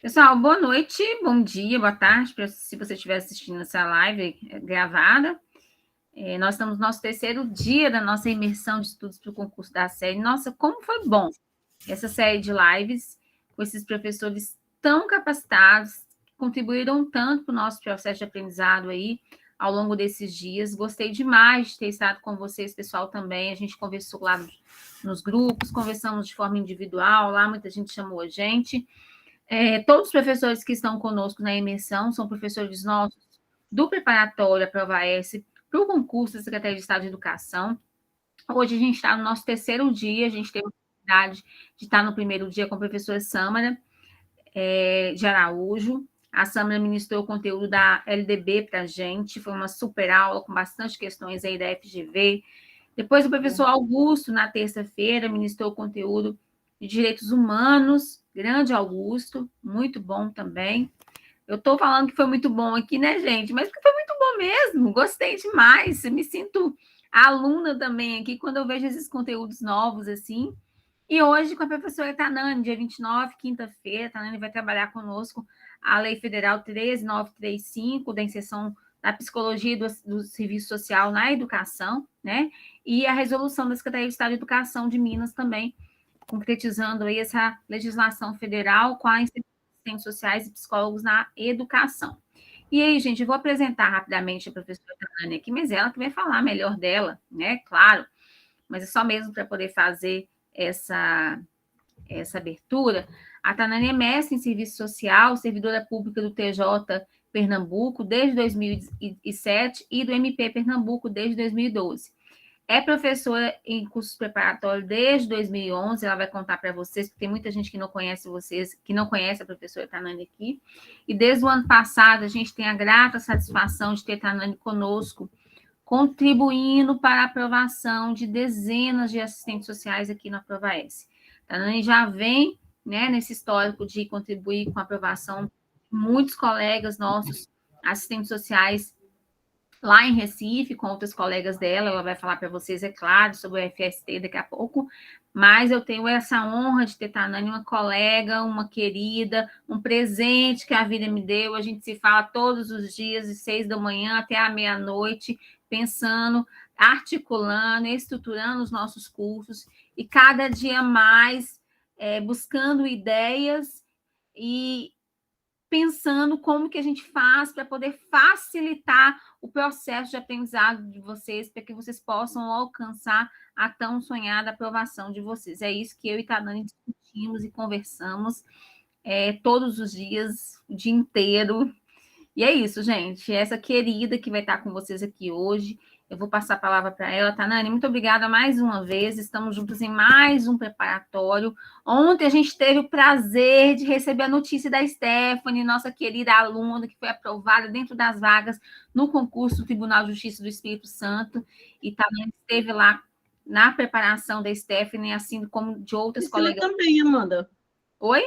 Pessoal, boa noite, bom dia, boa tarde, se você estiver assistindo essa live gravada. Nós estamos no nosso terceiro dia da nossa imersão de estudos para o concurso da série. Nossa, como foi bom essa série de lives com esses professores tão capacitados, que contribuíram tanto para o nosso processo de aprendizado aí ao longo desses dias. Gostei demais de ter estado com vocês, pessoal, também. A gente conversou lá nos grupos, conversamos de forma individual, lá muita gente chamou a gente. Todos os professores que estão conosco na imersão são professores nossos do preparatório, a Prova S, para o concurso da Secretaria de Estado de Educação. Hoje a gente está no nosso terceiro dia, a gente teve a oportunidade de estar no primeiro dia com a professora Sâmara de Araújo. A Sâmara ministrou o conteúdo da LDB para a gente, foi uma super aula com bastante questões aí da FGV. Depois o professor Augusto, na terça-feira, ministrou o conteúdo de Direitos Humanos, grande Augusto, muito bom também. Eu estou falando que foi muito bom aqui, né, gente? Mas foi muito bom mesmo, gostei demais. Eu me sinto aluna também aqui quando eu vejo esses conteúdos novos, assim. E hoje, com a professora Tanane, dia 29, quinta-feira, a Tanane vai trabalhar conosco a Lei Federal 13935, da inserção da psicologia e do serviço social na educação, né? E a resolução da Secretaria de Estado de Educação de Minas também, concretizando aí essa legislação federal com a assistentes sociais e psicólogos na educação. E aí, gente, eu vou apresentar rapidamente a professora Tanane aqui, mas ela que vai falar melhor dela, né? Claro, mas é só mesmo para poder fazer essa abertura. A Tanane é mestre em serviço social, servidora pública do TJ Pernambuco desde 2007 e do MP Pernambuco desde 2012. É professora em cursos preparatórios desde 2011, ela vai contar para vocês, porque tem muita gente que não conhece vocês, que não conhece a professora Tanane aqui. E desde o ano passado, a gente tem a grata satisfação de ter Tanane conosco, contribuindo para a aprovação de dezenas de assistentes sociais aqui na Prova S. Tanane já vem, né, nesse histórico de contribuir com a aprovação de muitos colegas nossos, assistentes sociais, lá em Recife, com outras colegas dela. Ela vai falar para vocês, é claro, sobre o FST daqui a pouco, mas eu tenho essa honra de ter Tanane, uma colega, uma querida, um presente que a vida me deu. A gente se fala todos os dias, de 6 da manhã até a meia-noite, pensando, articulando, estruturando os nossos cursos, e cada dia mais buscando ideias e pensando como que a gente faz para poder facilitar o processo de aprendizado de vocês, para que vocês possam alcançar a tão sonhada aprovação de vocês. É isso que eu e Tanane discutimos e conversamos todos os dias, o dia inteiro. E é isso, gente. Essa querida que vai estar com vocês aqui hoje, eu vou passar a palavra para ela. Tanane, muito obrigada mais uma vez. Estamos juntos em mais um preparatório. Ontem a gente teve o prazer de receber a notícia da Stephanie, nossa querida aluna, que foi aprovada dentro das vagas no concurso do Tribunal de Justiça do Espírito Santo. E Tanane esteve lá na preparação da Stephanie, assim como de outras Priscila colegas. Também, Amanda. Oi?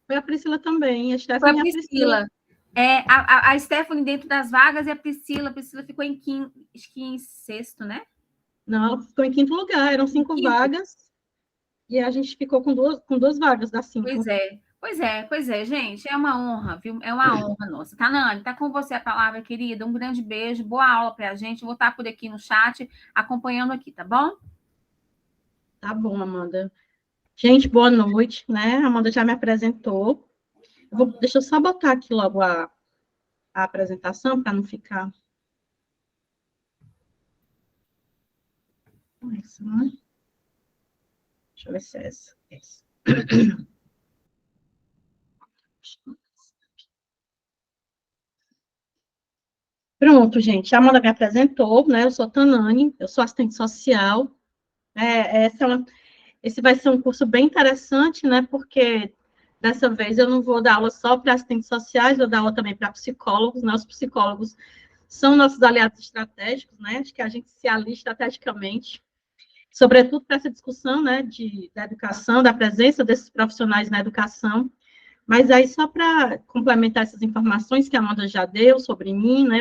Foi a Priscila também. A Foi a Stephanie e a Priscila. Priscila. A Stephanie dentro das vagas e a Priscila. A Priscila ficou em quinto, acho que em sexto, né? Não, ela ficou em quinto lugar. Eram 5 vagas. E a gente ficou com duas vagas das 5. Pois é, gente. É uma honra, viu? É uma honra nossa. Tanane, tá com você a palavra, querida. Um grande beijo, boa aula pra gente. Eu vou estar por aqui no chat, acompanhando aqui, tá bom? Tá bom, Amanda. Gente, boa noite, né? A Amanda já me apresentou. Deixa eu só botar aqui logo a apresentação para não ficar. Essa, né? Deixa eu ver se é essa. Pronto, gente. A Amanda me apresentou, né? Eu sou Tanane, eu sou assistente social. Esse vai ser um curso bem interessante, né? Porque dessa vez eu não vou dar aula só para assistentes sociais, vou dar aula também para psicólogos. Nossos psicólogos são nossos aliados estratégicos, né? De que a gente se alia estrategicamente, sobretudo para essa discussão, né? Da educação, da presença desses profissionais na educação. Mas aí, só para complementar essas informações que a Amanda já deu sobre mim, né?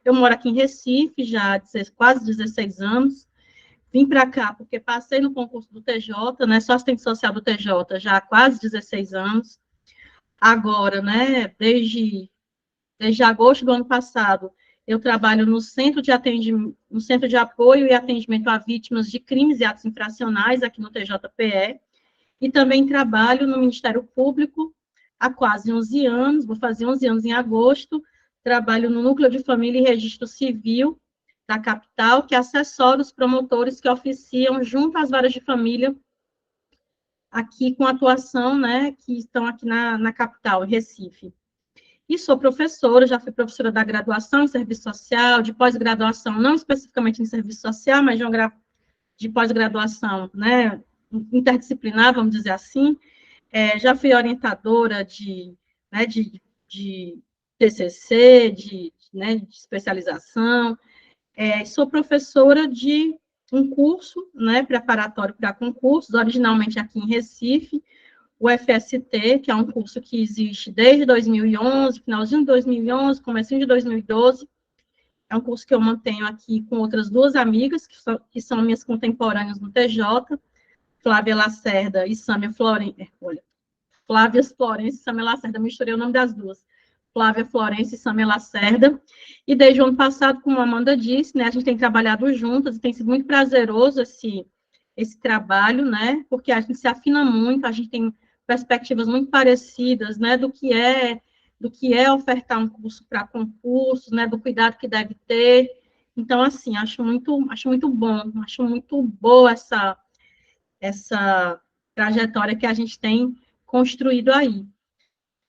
Eu moro aqui em Recife já há quase 16 anos. Vim para cá porque passei no concurso do TJ, né? Sou assistente social do TJ já há quase 16 anos. agora, né, desde agosto do ano passado, eu trabalho no no Centro de Apoio e Atendimento a Vítimas de Crimes e Atos Infracionais, aqui no TJPE, e também trabalho no Ministério Público há quase 11 anos, vou fazer 11 anos em agosto, trabalho no Núcleo de Família e Registro Civil da capital, que assessora os promotores que oficiam junto às varas de família aqui com atuação, né, que estão aqui na capital, em Recife. E sou professora, já fui professora da graduação em serviço social, de pós-graduação, não especificamente em serviço social, mas de pós-graduação, né, interdisciplinar, vamos dizer assim. Já fui orientadora né, de TCC, né, de especialização. Sou professora de um curso, né, preparatório para concursos, originalmente aqui em Recife, o FST, que é um curso que existe desde 2011, finalzinho de 2011, comecinho de 2012. É um curso que eu mantenho aqui com outras duas amigas, que são minhas contemporâneas no TJ, Flávia Lacerda e Sâmia Florence. Olha, Flávia Florence e Sâmia Lacerda, misturei o nome das duas. Flávia Florence e Sâmia Lacerda. E desde o ano passado, como a Amanda disse, né, a gente tem trabalhado juntas e tem sido muito prazeroso esse trabalho, né, porque a gente se afina muito, a gente tem perspectivas muito parecidas, né, do que é ofertar um curso para concursos, né, do cuidado que deve ter. Então, assim, acho muito bom, acho muito boa essa trajetória que a gente tem construído aí.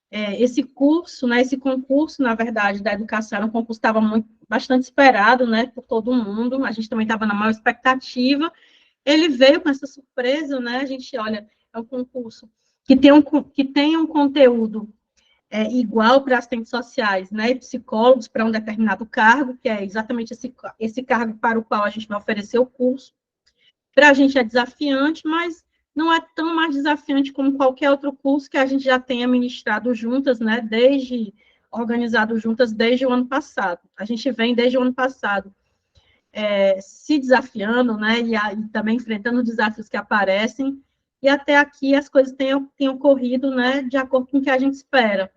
Esse curso, né, esse concurso, na verdade, da educação, era um concurso que estava bastante esperado, né, por todo mundo, a gente também estava na maior expectativa. Ele veio com essa surpresa, né, a gente olha, é um concurso que tem um conteúdo igual para assistentes sociais, né, e psicólogos para um determinado cargo, que é exatamente esse cargo para o qual a gente vai oferecer o curso. Para a gente é desafiante, mas não é tão mais desafiante como qualquer outro curso que a gente já tenha ministrado juntas, né, organizado juntas desde o ano passado. A gente vem desde o ano passado se desafiando, né, e também enfrentando desafios que aparecem, e até aqui as coisas têm ocorrido, né, de acordo com o que a gente espera,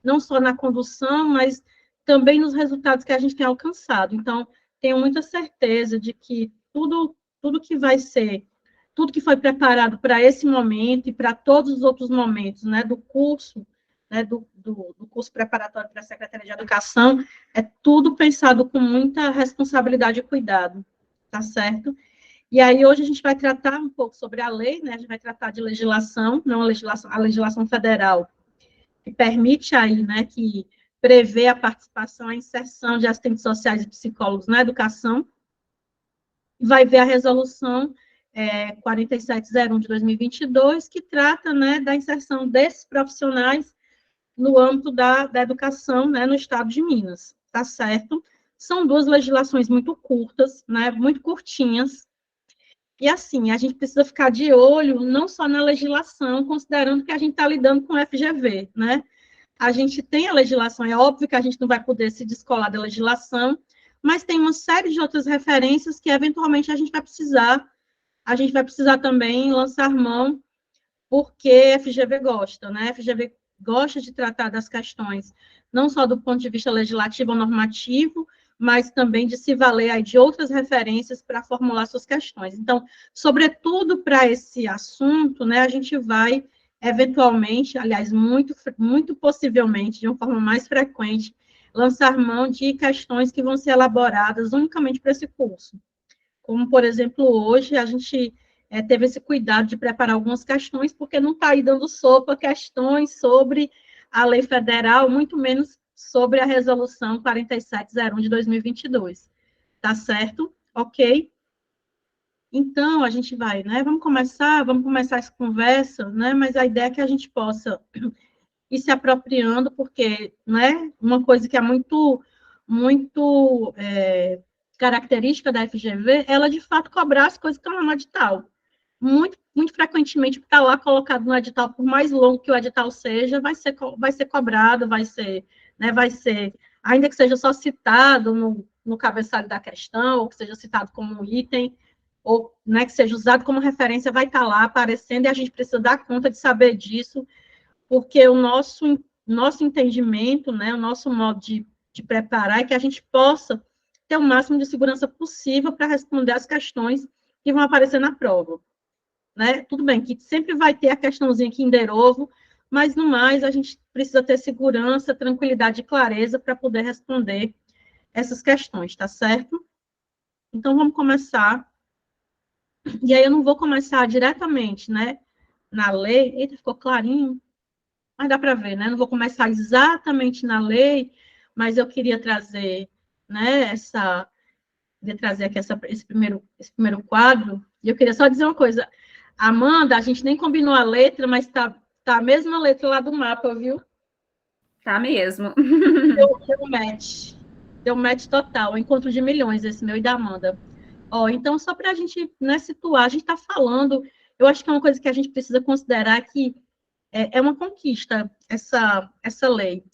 não só na condução, mas também nos resultados que a gente tem alcançado. Então, tenho muita certeza de que tudo que vai ser, tudo que foi preparado para esse momento e para todos os outros momentos, né, do curso, né, do curso preparatório para a Secretaria de Educação, é tudo pensado com muita responsabilidade e cuidado, tá certo? E aí, hoje a gente vai tratar um pouco sobre a lei, né, a gente vai tratar de legislação, não a legislação federal, que permite aí, né, que prevê a participação, a inserção de assistentes sociais e psicólogos na educação, vai ver a resolução 4701 de 2022, que trata, né, da inserção desses profissionais no âmbito da educação, né, no estado de Minas, tá certo? São duas legislações muito curtas, né, muito curtinhas, e assim, a gente precisa ficar de olho não só na legislação, considerando que a gente está lidando com o FGV, né? A gente tem a legislação, é óbvio que a gente não vai poder se descolar da legislação, mas tem uma série de outras referências que, eventualmente, a gente vai precisar também lançar mão, porque a FGV gosta, né? A FGV gosta de tratar das questões, não só do ponto de vista legislativo ou normativo, mas também de se valer aí de outras referências para formular suas questões. Então, sobretudo para esse assunto, né, a gente vai, eventualmente, aliás, muito possivelmente, de uma forma mais frequente, lançar mão de questões que vão ser elaboradas unicamente para esse curso. Como, por exemplo, hoje a gente teve esse cuidado de preparar algumas questões, porque não está aí dando sopa questões sobre a lei federal, muito menos sobre a resolução 4701 de 2022. Tá certo? Ok? Então, a gente vai, né? Vamos começar essa conversa, né? Mas a ideia é que a gente possa ir se apropriando, porque, né? Uma coisa que é muito característica da FGV, ela de fato cobrar as coisas que estão lá no edital. Muito frequentemente, o que está lá colocado no edital, por mais longo que o edital seja, vai ser cobrado, né, ainda que seja só citado no cabeçalho da questão, ou que seja citado como um item, ou, né, que seja usado como referência, vai estar lá aparecendo, e a gente precisa dar conta de saber disso, porque o nosso nosso entendimento, né, o nosso modo de preparar, e que a gente possa ter o máximo de segurança possível para responder as questões que vão aparecer na prova. Né? Tudo bem que sempre vai ter a questãozinha Kinder Ovo, mas no mais a gente precisa ter segurança, tranquilidade e clareza para poder responder essas questões, tá certo? Então vamos começar. E aí eu não vou começar diretamente, né, na lei. Eita, ficou clarinho, mas dá para ver, né? Não vou começar exatamente na lei, mas eu queria trazer, né, aqui esse primeiro quadro. E eu queria só dizer uma coisa. Amanda, a gente nem combinou a letra, mas tá a mesma letra lá do mapa, viu? Tá mesmo. Deu match. Deu match total. Encontro de milhões, esse meu e da Amanda. Ó, então, só para a gente, né, situar, a gente está falando, eu acho que é uma coisa que a gente precisa considerar que é uma conquista, essa lei.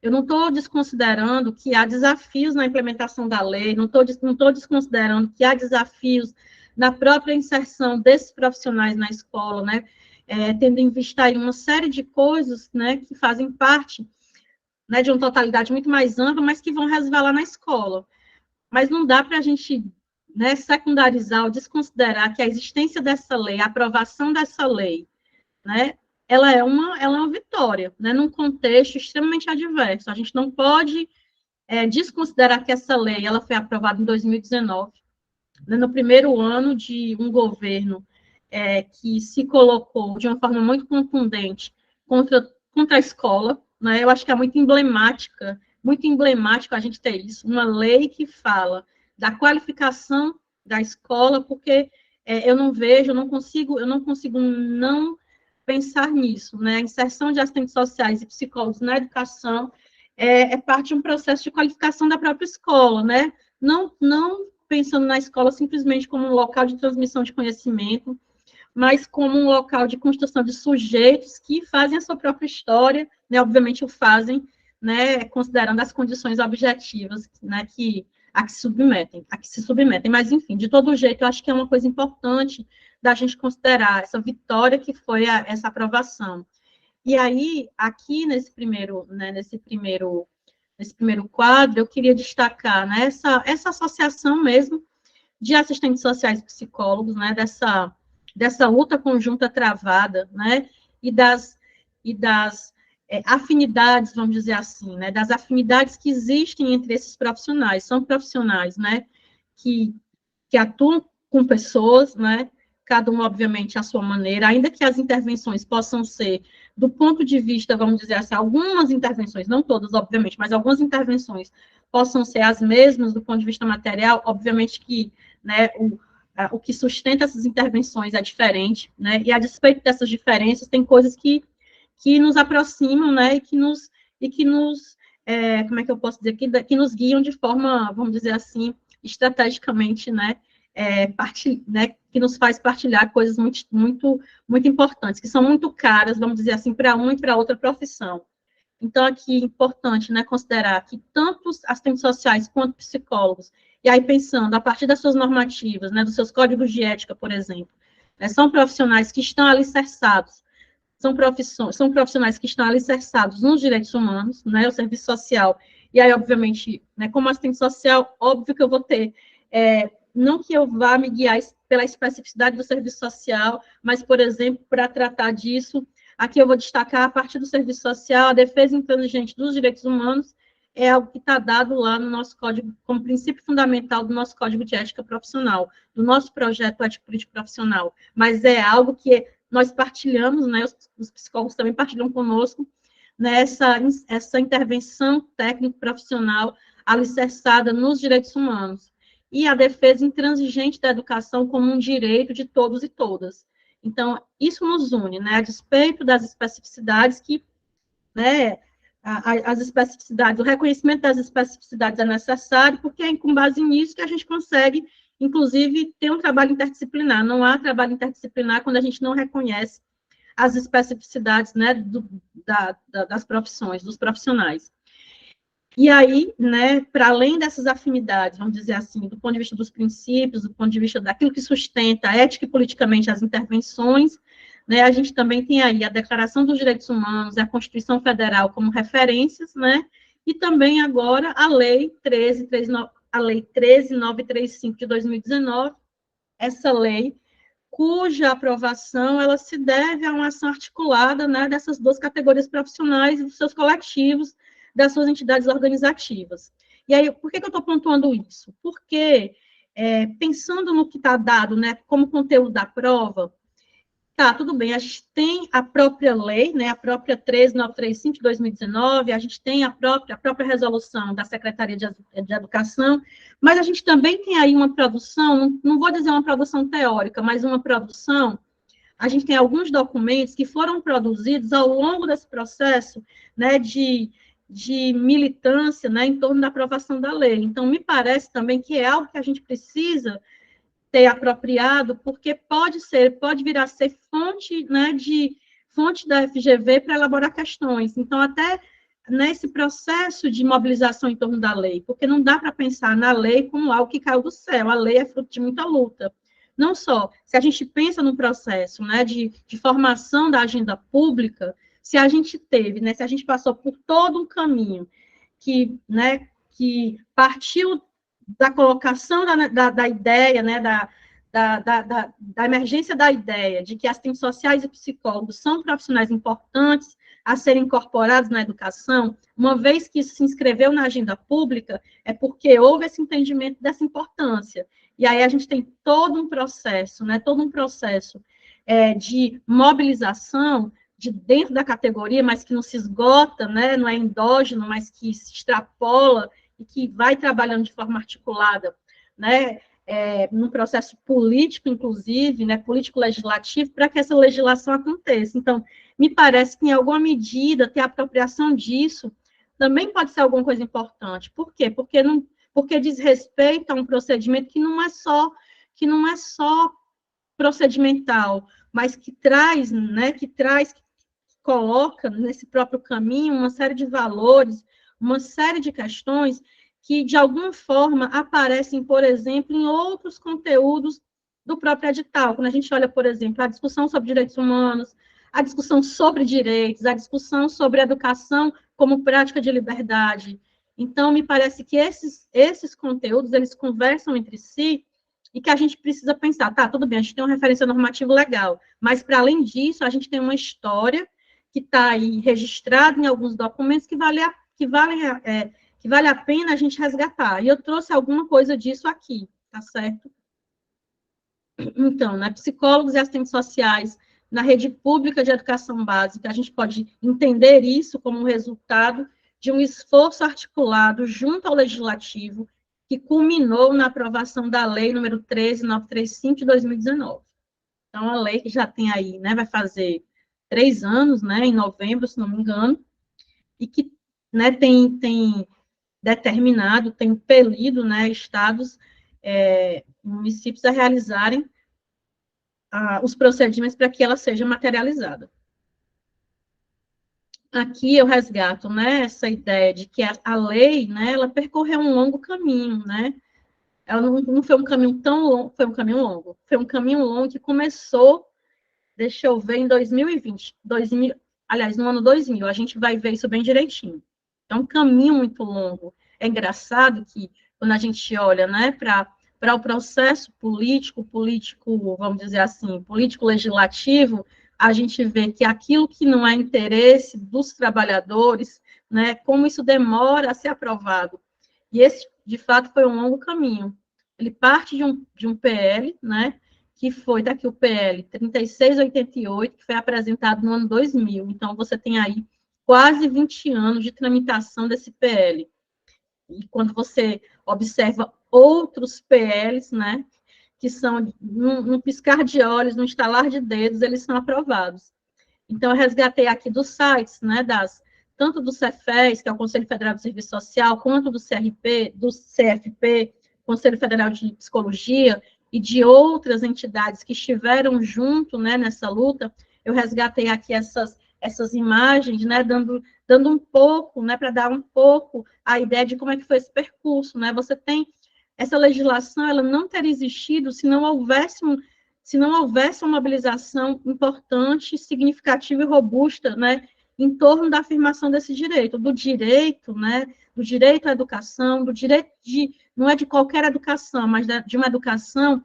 Eu não estou desconsiderando que há desafios na implementação da lei, não estou desconsiderando que há desafios na própria inserção desses profissionais na escola, né? Tendo em vista aí uma série de coisas, né, que fazem parte, né, de uma totalidade muito mais ampla, mas que vão resvalar na escola. Mas não dá para a gente, né, secundarizar ou desconsiderar que a existência dessa lei, a aprovação dessa lei, né, ela é uma vitória, né, num contexto extremamente adverso. A gente não pode desconsiderar que essa lei ela foi aprovada em 2019, né, no primeiro ano de um governo que se colocou de uma forma muito contundente contra a escola, né? Eu acho que é muito emblemático a gente ter isso, uma lei que fala da qualificação da escola, porque eu não consigo não pensar nisso, né? A inserção de assistentes sociais e psicólogos na educação é parte de um processo de qualificação da própria escola, né? Não pensando na escola simplesmente como um local de transmissão de conhecimento, mas como um local de construção de sujeitos que fazem a sua própria história, né? Obviamente o fazem, né, considerando as condições objetivas, né, a que se submetem, mas enfim, de todo jeito, eu acho que é uma coisa importante da gente considerar essa vitória que foi essa aprovação. E aí, aqui nesse primeiro quadro, eu queria destacar, né, essa associação mesmo de assistentes sociais e psicólogos, né, dessa luta conjunta travada, né, e das afinidades, vamos dizer assim, né, das afinidades que existem entre esses profissionais. São profissionais, né, que atuam com pessoas, né, cada um, obviamente, à sua maneira, ainda que as intervenções possam ser, do ponto de vista, vamos dizer assim, algumas intervenções, não todas, obviamente, mas algumas intervenções possam ser as mesmas do ponto de vista material, obviamente que, né, o que sustenta essas intervenções é diferente, né, e a despeito dessas diferenças, tem coisas que nos aproximam, né, e que nos como é que eu posso dizer, que nos guiam de forma, vamos dizer assim, estrategicamente, né, que nos faz partilhar coisas muito, muito, muito importantes, que são muito caras, vamos dizer assim, para uma e para outra profissão. Então, aqui é importante, né, considerar que tanto os assistentes sociais quanto psicólogos, e aí pensando, a partir das suas normativas, né, dos seus códigos de ética, por exemplo, né, são profissionais que estão alicerçados, são profissionais que estão alicerçados nos direitos humanos, né, o serviço social, e aí, obviamente, né, como assistente social, óbvio que eu vou ter, não que eu vá me guiar pela especificidade do serviço social, mas, por exemplo, para tratar disso, aqui eu vou destacar a parte do serviço social, a defesa intransigente dos direitos humanos, é algo que está dado lá no nosso código, como princípio fundamental do nosso código de ética profissional, do nosso projeto ético-político profissional, mas é algo que nós partilhamos, né, os psicólogos também partilham conosco, né, essa intervenção técnico-profissional alicerçada nos direitos humanos, e a defesa intransigente da educação como um direito de todos e todas. Então, isso nos une, né, a despeito das especificidades que, né, as especificidades, o reconhecimento das especificidades é necessário, porque é com base nisso que a gente consegue, inclusive, ter um trabalho interdisciplinar. Não há trabalho interdisciplinar quando a gente não reconhece as especificidades, né, das profissões, dos profissionais. E aí, né, para além dessas afinidades, vamos dizer assim, do ponto de vista dos princípios, do ponto de vista daquilo que sustenta ética e politicamente as intervenções, né? A gente também tem aí a Declaração dos Direitos Humanos e a Constituição Federal como referências, né? E também agora a Lei 13.935 de 2019, essa lei cuja aprovação ela se deve a uma ação articulada, né, dessas duas categorias profissionais e dos seus coletivos, das suas entidades organizativas. E aí, por que eu estou pontuando isso? Porque, pensando no que está dado, né, como conteúdo da prova, tá, tudo bem, a gente tem a própria lei, né, a própria 13.935 de 2019, a gente tem a própria resolução da Secretaria de Educação, mas a gente também tem aí uma produção, não vou dizer uma produção teórica, mas uma produção, a gente tem alguns documentos que foram produzidos ao longo desse processo, né, de militância, né, em torno da aprovação da lei. Então, me parece também que é algo que a gente precisa ter apropriado, porque pode vir a ser fonte, né, fonte da FGV para elaborar questões. Então, até nesse processo de mobilização em torno da lei, porque não dá para pensar na lei como algo que caiu do céu, a lei é fruto de muita luta. Não só, se a gente pensa no processo, né, de formação da agenda pública, se a gente teve, né, se a gente passou por todo um caminho que, né, que partiu da colocação da ideia, né, da emergência da ideia de que assistentes sociais e psicólogos são profissionais importantes a serem incorporados na educação, uma vez que isso se inscreveu na agenda pública, é porque houve esse entendimento dessa importância. E aí a gente tem todo um processo, né, todo um processo de mobilização de dentro da categoria, mas que não se esgota, né, não é endógeno, mas que se extrapola e que vai trabalhando de forma articulada, né, num processo político, inclusive, né, político-legislativo, para que essa legislação aconteça. Então, me parece que, em alguma medida, ter apropriação disso também pode ser alguma coisa importante. Por quê? Porque diz respeito a um procedimento que não é só procedimental, mas que traz, né, que coloca nesse próprio caminho uma série de valores, uma série de questões que, de alguma forma, aparecem, por exemplo, em outros conteúdos do próprio edital. Quando a gente olha, por exemplo, a discussão sobre direitos humanos, a discussão sobre direitos, a discussão sobre educação como prática de liberdade. Então, me parece que esses conteúdos, eles conversam entre si e que a gente precisa pensar, tá, tudo bem, a gente tem uma referência normativa legal, mas, para além disso, a gente tem uma história que está aí registrada em alguns documentos que vale a pena a gente resgatar. E eu trouxe alguma coisa disso aqui, tá certo? Então, né, psicólogos e assistentes sociais na rede pública de educação básica, a gente pode entender isso como um resultado de um esforço articulado junto ao Legislativo, que culminou na aprovação da Lei número 13.935 de 2019. Então, a lei que já tem aí, né, vai fazer 3 anos, né, em novembro, se não me engano, e que, né, tem determinado, tem impelido, né, estados, municípios a realizarem os procedimentos para que ela seja materializada. Aqui eu resgato, né, essa ideia de que a lei, né, ela percorreu um longo caminho, né, ela não foi um caminho tão longo, foi um caminho longo que começou, deixa eu ver, em 2020, aliás, no ano 2000, a gente vai ver isso bem direitinho. É um caminho muito longo. É engraçado que, quando a gente olha, né, para o processo político, vamos dizer assim, político-legislativo, a gente vê que aquilo que não é interesse dos trabalhadores, né, como isso demora a ser aprovado. E esse, de fato, foi um longo caminho. Ele parte de um PL, né, que foi daqui o PL 3688, que foi apresentado no ano 2000. Então, você tem aí quase 20 anos de tramitação desse PL. E quando você observa outros PLs, né, que são, num piscar de olhos, num estalar de dedos, eles são aprovados. Então, eu resgatei aqui dos sites, né, tanto do Cefes, que é o Conselho Federal de Serviço Social, quanto do CFP, Conselho Federal de Psicologia, e de outras entidades que estiveram junto, né, nessa luta. Eu resgatei aqui essas imagens, né, dando um pouco, né, para dar um pouco a ideia de como é que foi esse percurso, né? Você tem essa legislação, ela não teria existido se não houvesse se não houvesse uma mobilização importante, significativa e robusta, né, em torno da afirmação desse direito, né, do direito à educação, do direito de, não é de qualquer educação, mas de uma educação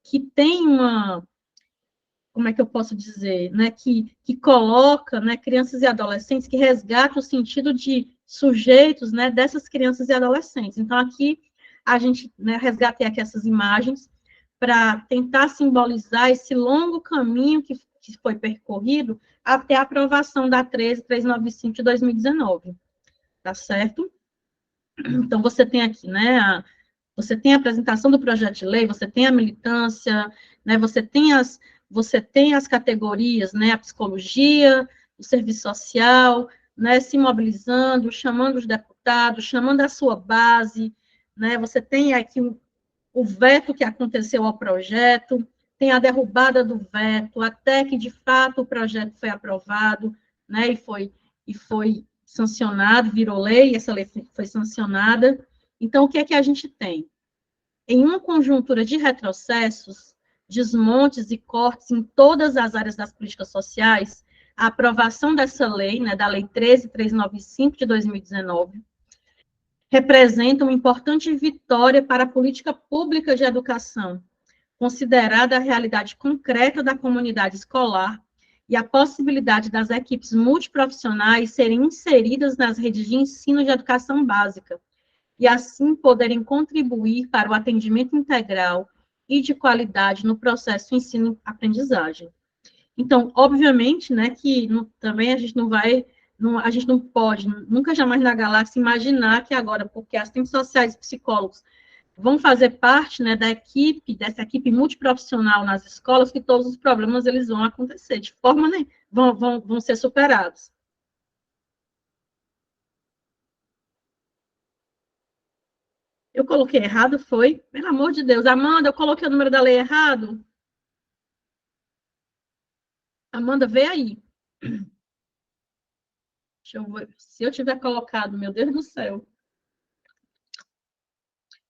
que tem uma, como é que eu posso dizer, né, que coloca, né, crianças e adolescentes, que resgata o sentido de sujeitos, né, dessas crianças e adolescentes. Então, aqui, a gente, né, resgatei aqui essas imagens para tentar simbolizar esse longo caminho que foi percorrido até a aprovação da 13395 de 2019, tá certo? Então, você tem aqui, né, você tem a apresentação do projeto de lei, você tem a militância, né, você tem as categorias, né, a psicologia, o serviço social, né, se mobilizando, chamando os deputados, chamando a sua base, né, você tem aqui o veto que aconteceu ao projeto, tem a derrubada do veto, até que, de fato, o projeto foi aprovado, né, e foi sancionado, virou lei, essa lei foi sancionada. Então, o que é que a gente tem? Em uma conjuntura de retrocessos, desmontes e cortes em todas as áreas das políticas sociais, a aprovação dessa lei, né, da Lei 13.395 de 2019, representa uma importante vitória para a política pública de educação, considerada a realidade concreta da comunidade escolar e a possibilidade das equipes multiprofissionais serem inseridas nas redes de ensino de educação básica, e assim poderem contribuir para o atendimento integral e de qualidade no processo ensino-aprendizagem. Então, obviamente, né, que também a gente não vai, a gente não pode, nunca jamais na galáxia, imaginar que agora, porque assistentes sociais e psicólogos vão fazer parte, né, dessa equipe multiprofissional nas escolas, que todos os problemas eles vão acontecer, de forma, né, vão ser superados. Eu coloquei errado, foi? Pelo amor de Deus. Amanda, eu coloquei o número da lei errado? Amanda, vê aí. Deixa eu ver. Se eu tiver colocado, meu Deus do céu.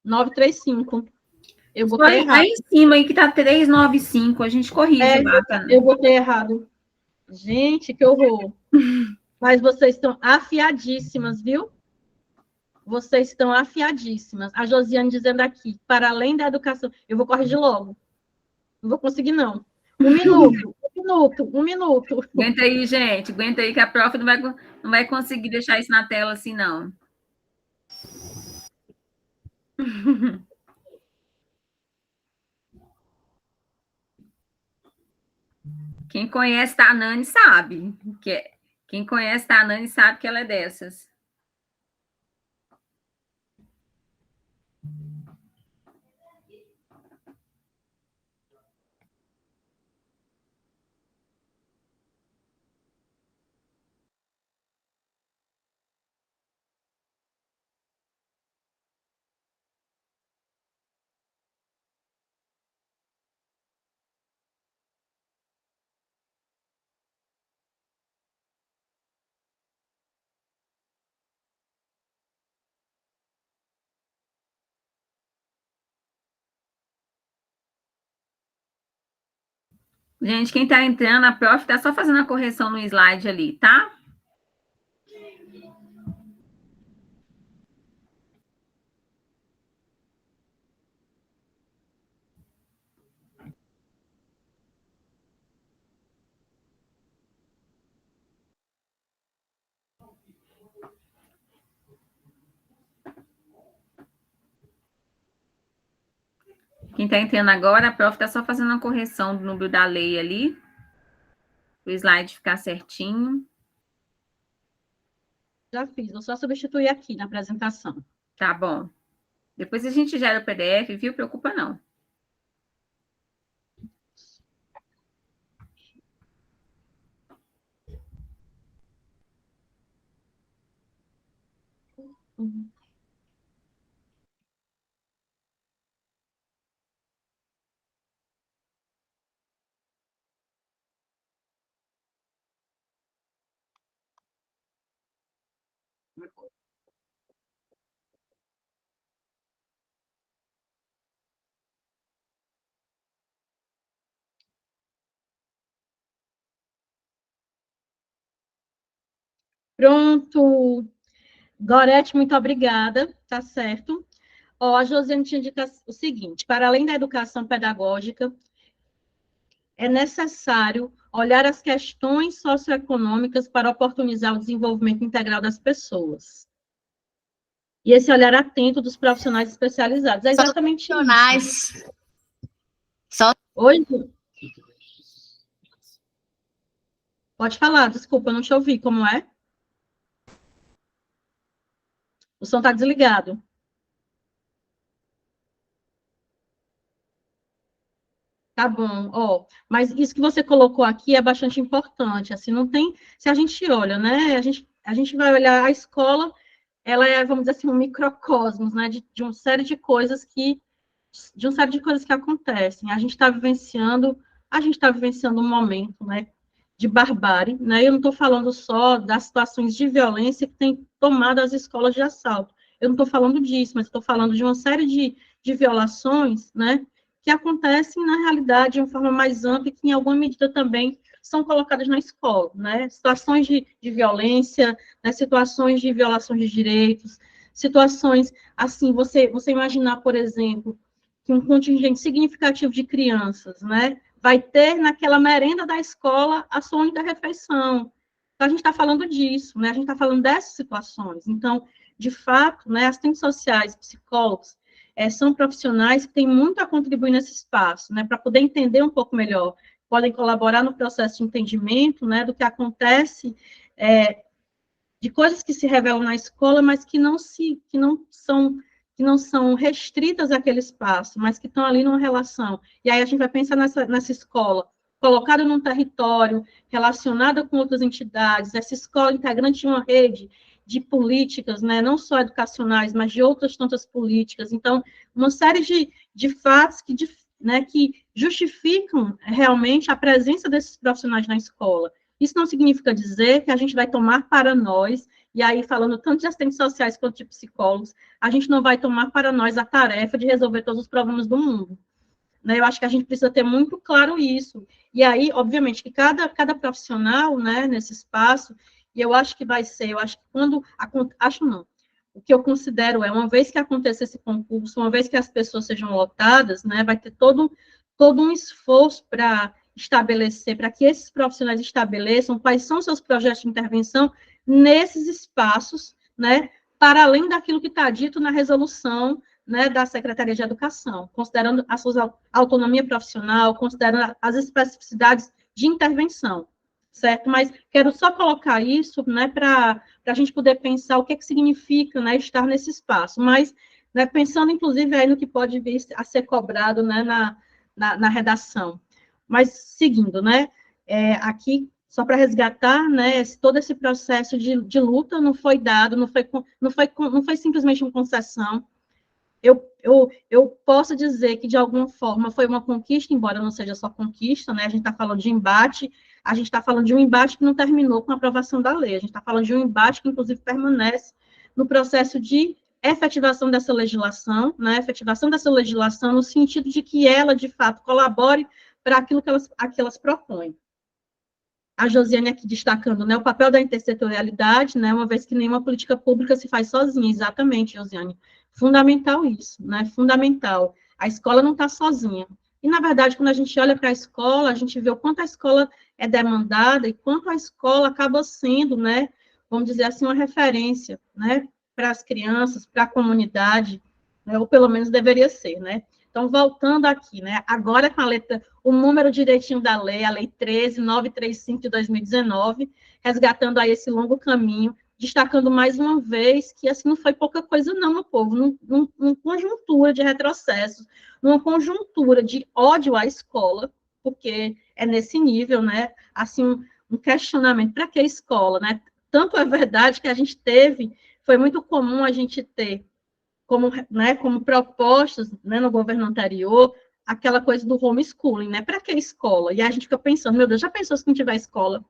935. Eu Só botei aí errado. em cima aí que tá 395, a gente corrige É, lá, tá? eu botei errado. Gente, que horror. Mas vocês estão afiadíssimas, viu? Vocês estão afiadíssimas. A Josiane dizendo aqui, para além da educação. Eu vou corrigir logo. Não vou conseguir, não. Um minuto. Aguenta aí, gente. Aguenta aí que a prof não vai conseguir deixar isso na tela assim, não. Quem conhece a Nani sabe. Quem conhece a Nani sabe que ela é dessas. Gente, quem está entrando, a prof está só fazendo a correção no slide ali, tá? Quem está entrando agora, a prof está só fazendo a correção do número da lei ali, para o slide ficar certinho. Já fiz, vou só substituir aqui na apresentação. Tá bom. Depois a gente gera o PDF, viu? Preocupa não. Uhum. Pronto. Gorete, muito obrigada, tá certo. Ó, a Josiane tinha dito o seguinte: para além da educação pedagógica, é necessário olhar as questões socioeconômicas para oportunizar o desenvolvimento integral das pessoas. E esse olhar atento dos profissionais especializados. É exatamente isso. Oi? Pode falar, desculpa, eu não te ouvi, como é? O som está desligado. Tá bom, ó, mas isso que você colocou aqui é bastante importante, assim, não tem, se a gente olha, né, a gente vai olhar a escola, ela é, vamos dizer assim, um microcosmos, né, de uma série de coisas que acontecem, a gente está vivenciando um momento, né, de barbárie, né, eu não estou falando só das situações de violência que tem tomado as escolas de assalto, eu não estou falando disso, mas estou falando de uma série de violações, né, que acontecem, na realidade, de uma forma mais ampla e que, em alguma medida, também são colocadas na escola, né? Situações de violência, né? Situações de violação de direitos, situações, assim, você imaginar, por exemplo, que um contingente significativo de crianças, né, vai ter naquela merenda da escola a sua única refeição. Então, a gente está falando disso, né? A gente está falando dessas situações. Então, de fato, né, assistentes sociais, psicólogos, são profissionais que têm muito a contribuir nesse espaço, né, para poder entender um pouco melhor, podem colaborar no processo de entendimento, né, do que acontece, de coisas que se revelam na escola, mas que não são restritas àquele espaço, mas que estão ali numa relação. E aí a gente vai pensar nessa escola, colocada num território, relacionada com outras entidades, essa escola integrante de uma rede de políticas, né, não só educacionais, mas de outras tantas políticas. Então, uma série de fatos que justificam realmente a presença desses profissionais na escola. Isso não significa dizer que a gente vai tomar para nós, e aí falando tanto de assistentes sociais quanto de psicólogos, a gente não vai tomar para nós a tarefa de resolver todos os problemas do mundo. Né? Eu acho que a gente precisa ter muito claro isso. E aí, obviamente, que cada profissional, né, nesse espaço, e eu acho que o que eu considero uma vez que aconteça esse concurso, uma vez que as pessoas sejam lotadas, né, vai ter todo um esforço para estabelecer, para que esses profissionais estabeleçam quais são seus projetos de intervenção nesses espaços, né, para além daquilo que está dito na resolução, né, da Secretaria de Educação, considerando a sua autonomia profissional, considerando as especificidades de intervenção, certo? Mas quero só colocar isso, né, para a gente poder pensar o que significa, né, estar nesse espaço, mas, né, pensando, inclusive, aí no que pode vir a ser cobrado, né, na redação. Mas, seguindo, né, aqui, só para resgatar, né, todo esse processo de luta não foi dado, não foi simplesmente uma concessão. Eu posso dizer que, de alguma forma, foi uma conquista, embora não seja só conquista, né, a gente está falando de embate, a gente está falando de um embate que não terminou com a aprovação da lei, a gente está falando de um embate que, inclusive, permanece no processo de efetivação dessa legislação, né, efetivação dessa legislação no sentido de que ela, de fato, colabore para aquilo que elas propõem. A Josiane aqui destacando, né, o papel da intersetorialidade, né, uma vez que nenhuma política pública se faz sozinha, exatamente, Josiane. Fundamental isso, né, fundamental. A escola não está sozinha. E, na verdade, quando a gente olha para a escola, a gente vê o quanto a escola é demandada e quanto a escola acaba sendo, né, vamos dizer assim, uma referência, né, para as crianças, para a comunidade, né, ou pelo menos deveria ser, né. Então, voltando aqui, né, agora com o número direitinho da lei, a Lei 13.935 de 2019, resgatando aí esse longo caminho, destacando mais uma vez que, assim, não foi pouca coisa não, meu povo, numa conjuntura de retrocessos, numa conjuntura de ódio à escola, porque é nesse nível, né, assim, um questionamento, para que a escola, né? Tanto é verdade que a gente foi muito comum a gente ter como propostas, né, no governo anterior, aquela coisa do homeschooling, né? Para que escola? E a gente fica pensando, meu Deus, já pensou se não tiver escola?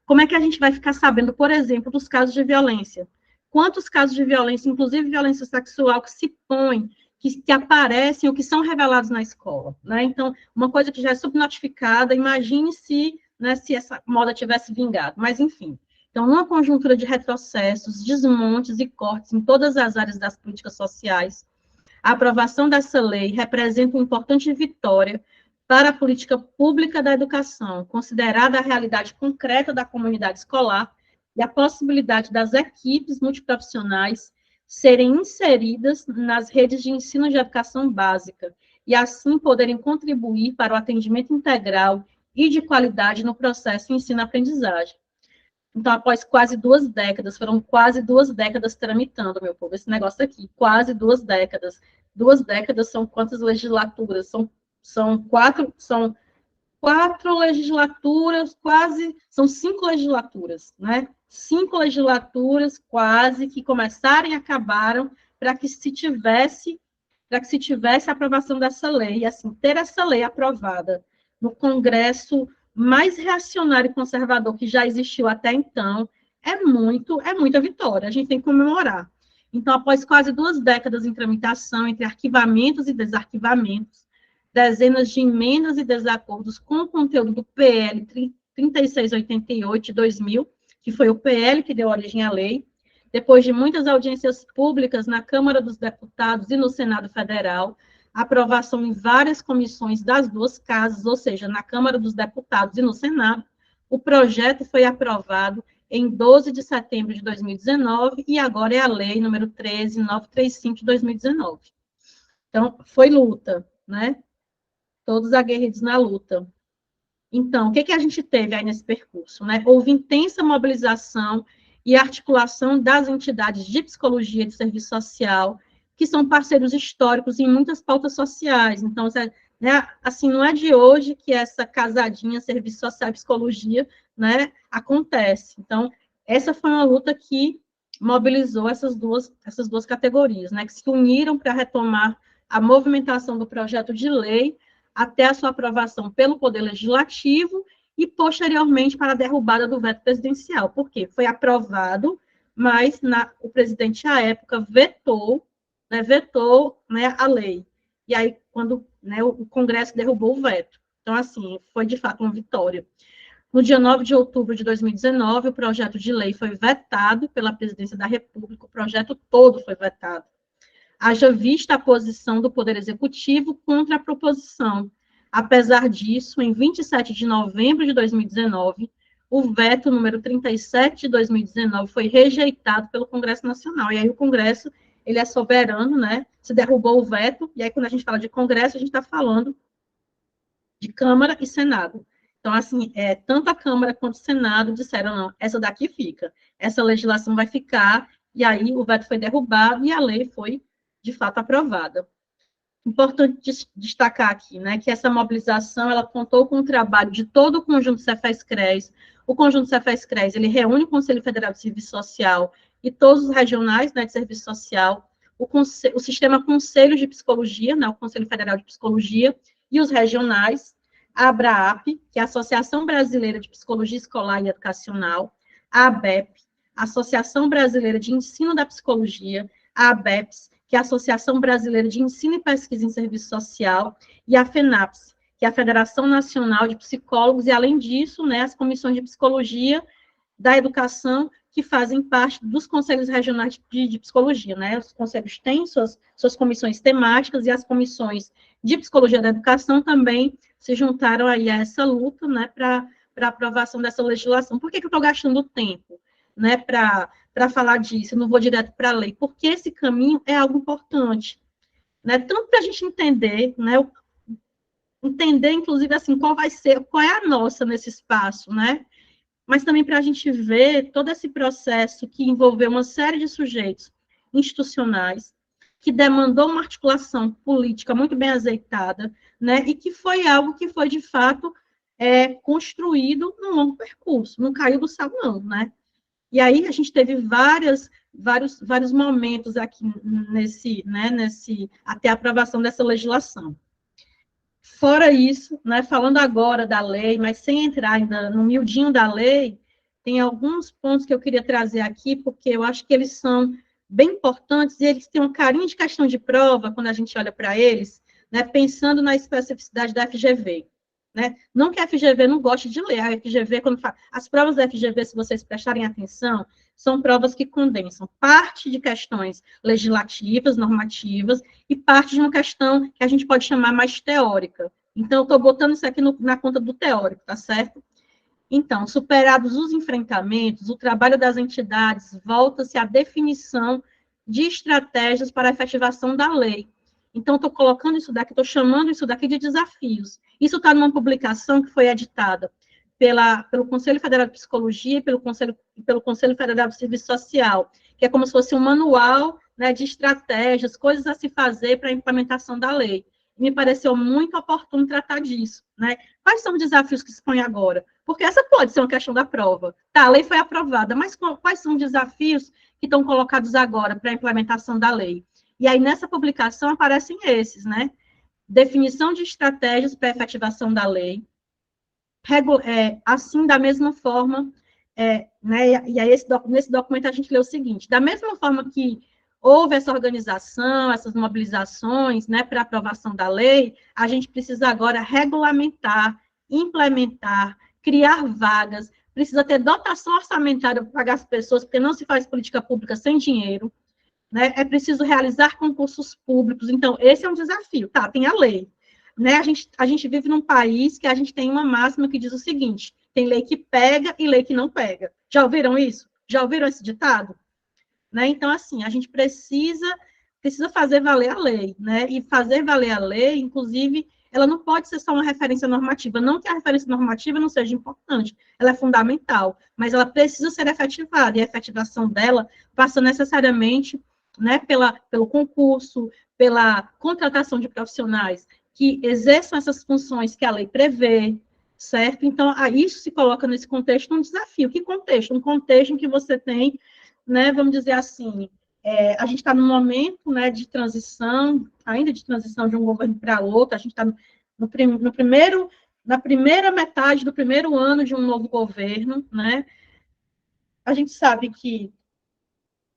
Como é que a gente vai ficar sabendo, por exemplo, dos casos de violência? Quantos casos de violência, inclusive violência sexual, que se põem, que aparecem ou que são revelados na escola, né? Então, uma coisa que já é subnotificada, imagine se essa moda tivesse vingado. Mas, enfim, Então, numa conjuntura de retrocessos, desmontes e cortes em todas as áreas das políticas sociais, a aprovação dessa lei representa uma importante vitória para a política pública da educação, considerada a realidade concreta da comunidade escolar e a possibilidade das equipes multiprofissionais serem inseridas nas redes de ensino de educação básica e, assim, poderem contribuir para o atendimento integral e de qualidade no processo de ensino-aprendizagem. Então, após quase 2 décadas, foram quase 2 décadas tramitando, meu povo, esse negócio aqui, quase 2 décadas. 2 décadas são quantas legislaturas? São quatro legislaturas, quase, são 5 legislaturas, né? 5 legislaturas quase que começaram e acabaram para que se tivesse a aprovação dessa lei, e assim, ter essa lei aprovada no Congresso mais reacionário e conservador que já existiu até então, é muita vitória, a gente tem que comemorar. Então, após quase 2 décadas em tramitação, entre arquivamentos e desarquivamentos, dezenas de emendas e desacordos com o conteúdo do PL 3688 de 2000, que foi o PL que deu origem à lei, depois de muitas audiências públicas na Câmara dos Deputados e no Senado Federal, aprovação em várias comissões das 2 casas, ou seja, na Câmara dos Deputados e no Senado, o projeto foi aprovado em 12 de setembro de 2019 e agora é a lei número 13935 de 2019. Então, foi luta, né? Todos aguerridos na luta. Então, o que a gente teve aí nesse percurso, né? Houve intensa mobilização e articulação das entidades de psicologia e de serviço social, que são parceiros históricos em muitas pautas sociais. Então, né, assim, não é de hoje que essa casadinha serviço social e psicologia, né, acontece. Então, essa foi uma luta que mobilizou essas duas categorias, né, que se uniram para retomar a movimentação do projeto de lei até a sua aprovação pelo Poder Legislativo e, posteriormente, para a derrubada do veto presidencial. Por quê? Foi aprovado, mas o presidente, à época, vetou a lei. E aí, quando, né, o Congresso derrubou o veto. Então, assim, foi, de fato, uma vitória. No dia 9 de outubro de 2019, o projeto de lei foi vetado pela Presidência da República, o projeto todo foi vetado. Haja vista a posição do Poder Executivo contra a proposição. Apesar disso, em 27 de novembro de 2019, o veto número 37 de 2019 foi rejeitado pelo Congresso Nacional. E aí o Congresso, ele é soberano, né? Se derrubou o veto, e aí quando a gente fala de Congresso, a gente está falando de Câmara e Senado. Então, assim, tanto a Câmara quanto o Senado disseram, não, essa daqui fica, essa legislação vai ficar, e aí o veto foi derrubado e a lei foi de fato aprovada. Importante destacar aqui, né, que essa mobilização, ela contou com o trabalho de todo o conjunto Cefes-CRES. O conjunto Cefes-CRES, ele reúne o Conselho Federal de Serviço Social e todos os regionais, né, de serviço social, o sistema Conselhos de Psicologia, né, o Conselho Federal de Psicologia, e os regionais, a ABRAAP, que é a Associação Brasileira de Psicologia Escolar e Educacional, a ABEP, a Associação Brasileira de Ensino da Psicologia, a ABEPS, que é a Associação Brasileira de Ensino e Pesquisa em Serviço Social, e a FENAPS, que é a Federação Nacional de Psicólogos, e, além disso, né, as comissões de psicologia da educação, que fazem parte dos conselhos regionais de psicologia, né? Os conselhos têm suas comissões temáticas, e as comissões de psicologia da educação também se juntaram aí a essa luta, né, para a aprovação dessa legislação. Por que eu estou gastando tempo, né, para falar disso? Eu não vou direto para a lei, porque esse caminho é algo importante, né? Tanto para a gente entender, né, inclusive, assim, qual é a nossa nesse espaço, né? Mas também para a gente ver todo esse processo que envolveu uma série de sujeitos institucionais, que demandou uma articulação política muito bem azeitada, né, e que foi algo que foi, de fato, construído num longo percurso, não caiu do céu, não, né? E aí a gente teve vários momentos aqui até a aprovação dessa legislação. Fora isso, né, falando agora da lei, mas sem entrar ainda no miudinho da lei, tem alguns pontos que eu queria trazer aqui, porque eu acho que eles são bem importantes, e eles têm um carinho de questão de prova, quando a gente olha para eles, né, pensando na especificidade da FGV. né? Não que a FGV não goste de ler, a FGV, quando fala, as provas da FGV, se vocês prestarem atenção, são provas que condensam parte de questões legislativas, normativas, e parte de uma questão que a gente pode chamar mais teórica. Então, eu estou botando isso aqui na conta do teórico, tá certo? Então, superados os enfrentamentos, o trabalho das entidades volta-se à definição de estratégias para a efetivação da lei. Então, estou colocando isso daqui, estou chamando isso daqui de desafios. Isso está numa publicação que foi editada pelo Conselho Federal de Psicologia e pelo Conselho Federal de Serviço Social, que é como se fosse um manual, né, de estratégias, coisas a se fazer para a implementação da lei. Me pareceu muito oportuno tratar disso, né? Quais são os desafios que se põem agora? Porque essa pode ser uma questão da prova. Tá, a lei foi aprovada, mas quais são os desafios que estão colocados agora para a implementação da lei? E aí, nessa publicação, aparecem esses, né? Definição de estratégias para a efetivação da lei, assim, da mesma forma, né? E aí, nesse documento, a gente lê o seguinte: da mesma forma que houve essa organização, essas mobilizações, né, para aprovação da lei, a gente precisa agora regulamentar, implementar, criar vagas, precisa ter dotação orçamentária para pagar as pessoas, porque não se faz política pública sem dinheiro, né? É preciso realizar concursos públicos. Então, esse é um desafio. Tá, tem a lei, né? A gente vive num país que a gente tem uma máxima que diz o seguinte: tem lei que pega e lei que não pega. Já ouviram isso? Já ouviram esse ditado? Né? Então, assim, a gente precisa fazer valer a lei, né? E fazer valer a lei, inclusive, ela não pode ser só uma referência normativa. Não que a referência normativa não seja importante, ela é fundamental, mas ela precisa ser efetivada, e a efetivação dela passa necessariamente, né, pelo concurso, pela contratação de profissionais que exerçam essas funções que a lei prevê, certo? Então, isso se coloca nesse contexto um desafio. Que contexto? Um contexto em que você tem, né, vamos dizer assim, a gente está num momento, né, de transição, ainda de transição de um governo para outro, a gente está na primeira metade do primeiro ano de um novo governo, né? A gente sabe que,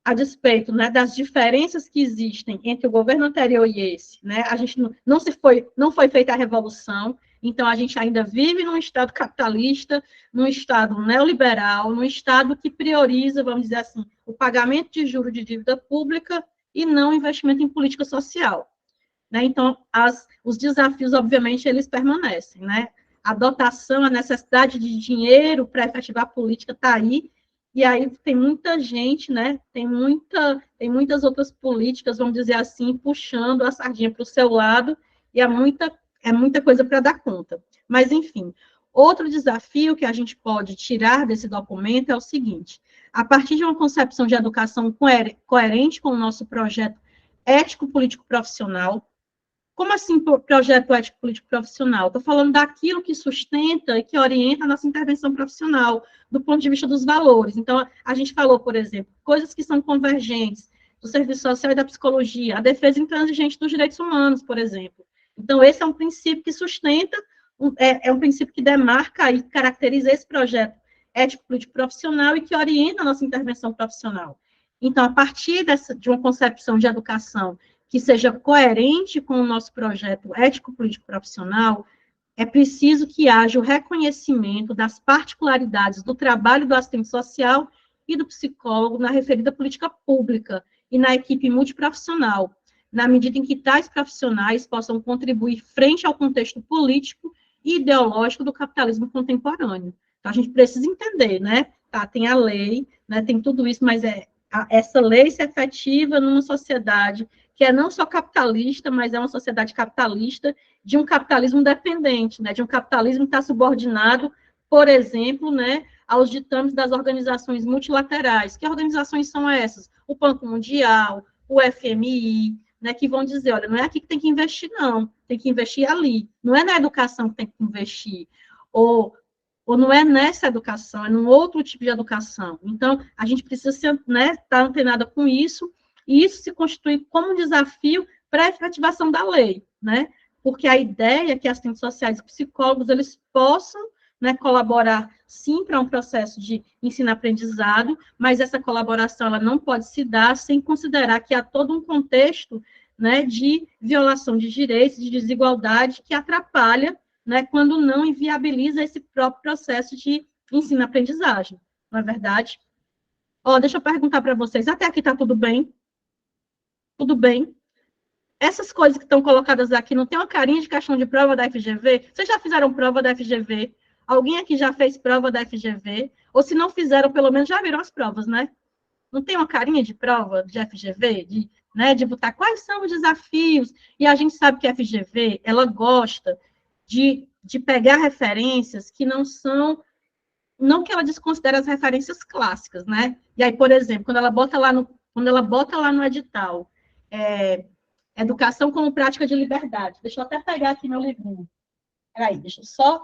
a despeito, né, das diferenças que existem entre o governo anterior e esse, né, a gente não foi feita a revolução, então a gente ainda vive num Estado capitalista, num Estado neoliberal, num Estado que prioriza, vamos dizer assim, o pagamento de juros de dívida pública e não investimento em política social, né? Então, os desafios, obviamente, eles permanecem, né? A dotação, a necessidade de dinheiro para efetivar a política está aí, e aí tem muita gente, né? Tem muitas outras políticas, vamos dizer assim, puxando a sardinha para o seu lado, e é muita coisa para dar conta. Mas, enfim, outro desafio que a gente pode tirar desse documento é o seguinte: a partir de uma concepção de educação coerente com o nosso projeto ético-político profissional. Como assim projeto ético político profissional? Estou falando daquilo que sustenta e que orienta a nossa intervenção profissional, do ponto de vista dos valores. Então, a gente falou, por exemplo, coisas que são convergentes do serviço social e da psicologia, a defesa intransigente dos direitos humanos, por exemplo. Então, esse é um princípio que sustenta, é um princípio que demarca e caracteriza esse projeto ético político profissional e que orienta a nossa intervenção profissional. Então, a partir de uma concepção de educação que seja coerente com o nosso projeto ético-político profissional, é preciso que haja o reconhecimento das particularidades do trabalho do assistente social e do psicólogo na referida política pública e na equipe multiprofissional, na medida em que tais profissionais possam contribuir frente ao contexto político e ideológico do capitalismo contemporâneo. Então, a gente precisa entender, né? Tá, tem a lei, né, tem tudo isso, mas essa lei se efetiva numa sociedade que é não só capitalista, mas é uma sociedade capitalista de um capitalismo dependente, né, de um capitalismo que está subordinado, por exemplo, né, aos ditames das organizações multilaterais. Que organizações são essas? O Banco Mundial, o FMI, né, que vão dizer, olha, não é aqui que tem que investir, não, tem que investir ali. Não é na educação que tem que investir. Ou não é nessa educação, é num outro tipo de educação. Então, a gente precisa, né, estar antenada com isso, e isso se constitui como um desafio para a efetivação da lei, né? Porque a ideia é que assistentes sociais e psicólogos, eles possam, né, colaborar, sim, para um processo de ensino-aprendizado, mas essa colaboração ela não pode se dar sem considerar que há todo um contexto, né, de violação de direitos, de desigualdade, que atrapalha, né, quando não inviabiliza esse próprio processo de ensino-aprendizagem, não é verdade? Ó, deixa eu perguntar para vocês, até aqui está tudo bem? Tudo bem? Essas coisas que estão colocadas aqui, não tem uma carinha de questão de prova da FGV? Vocês já fizeram prova da FGV? Alguém aqui já fez prova da FGV? Ou se não fizeram, pelo menos já viram as provas, né? Não tem uma carinha de prova de FGV? De botar quais são os desafios? E a gente sabe que a FGV, ela gosta de pegar referências que não são... Não que ela desconsidere as referências clássicas, né? E aí, por exemplo, quando ela bota lá no edital, educação como prática de liberdade. Deixa eu até pegar aqui meu livrinho. Peraí, deixa eu só...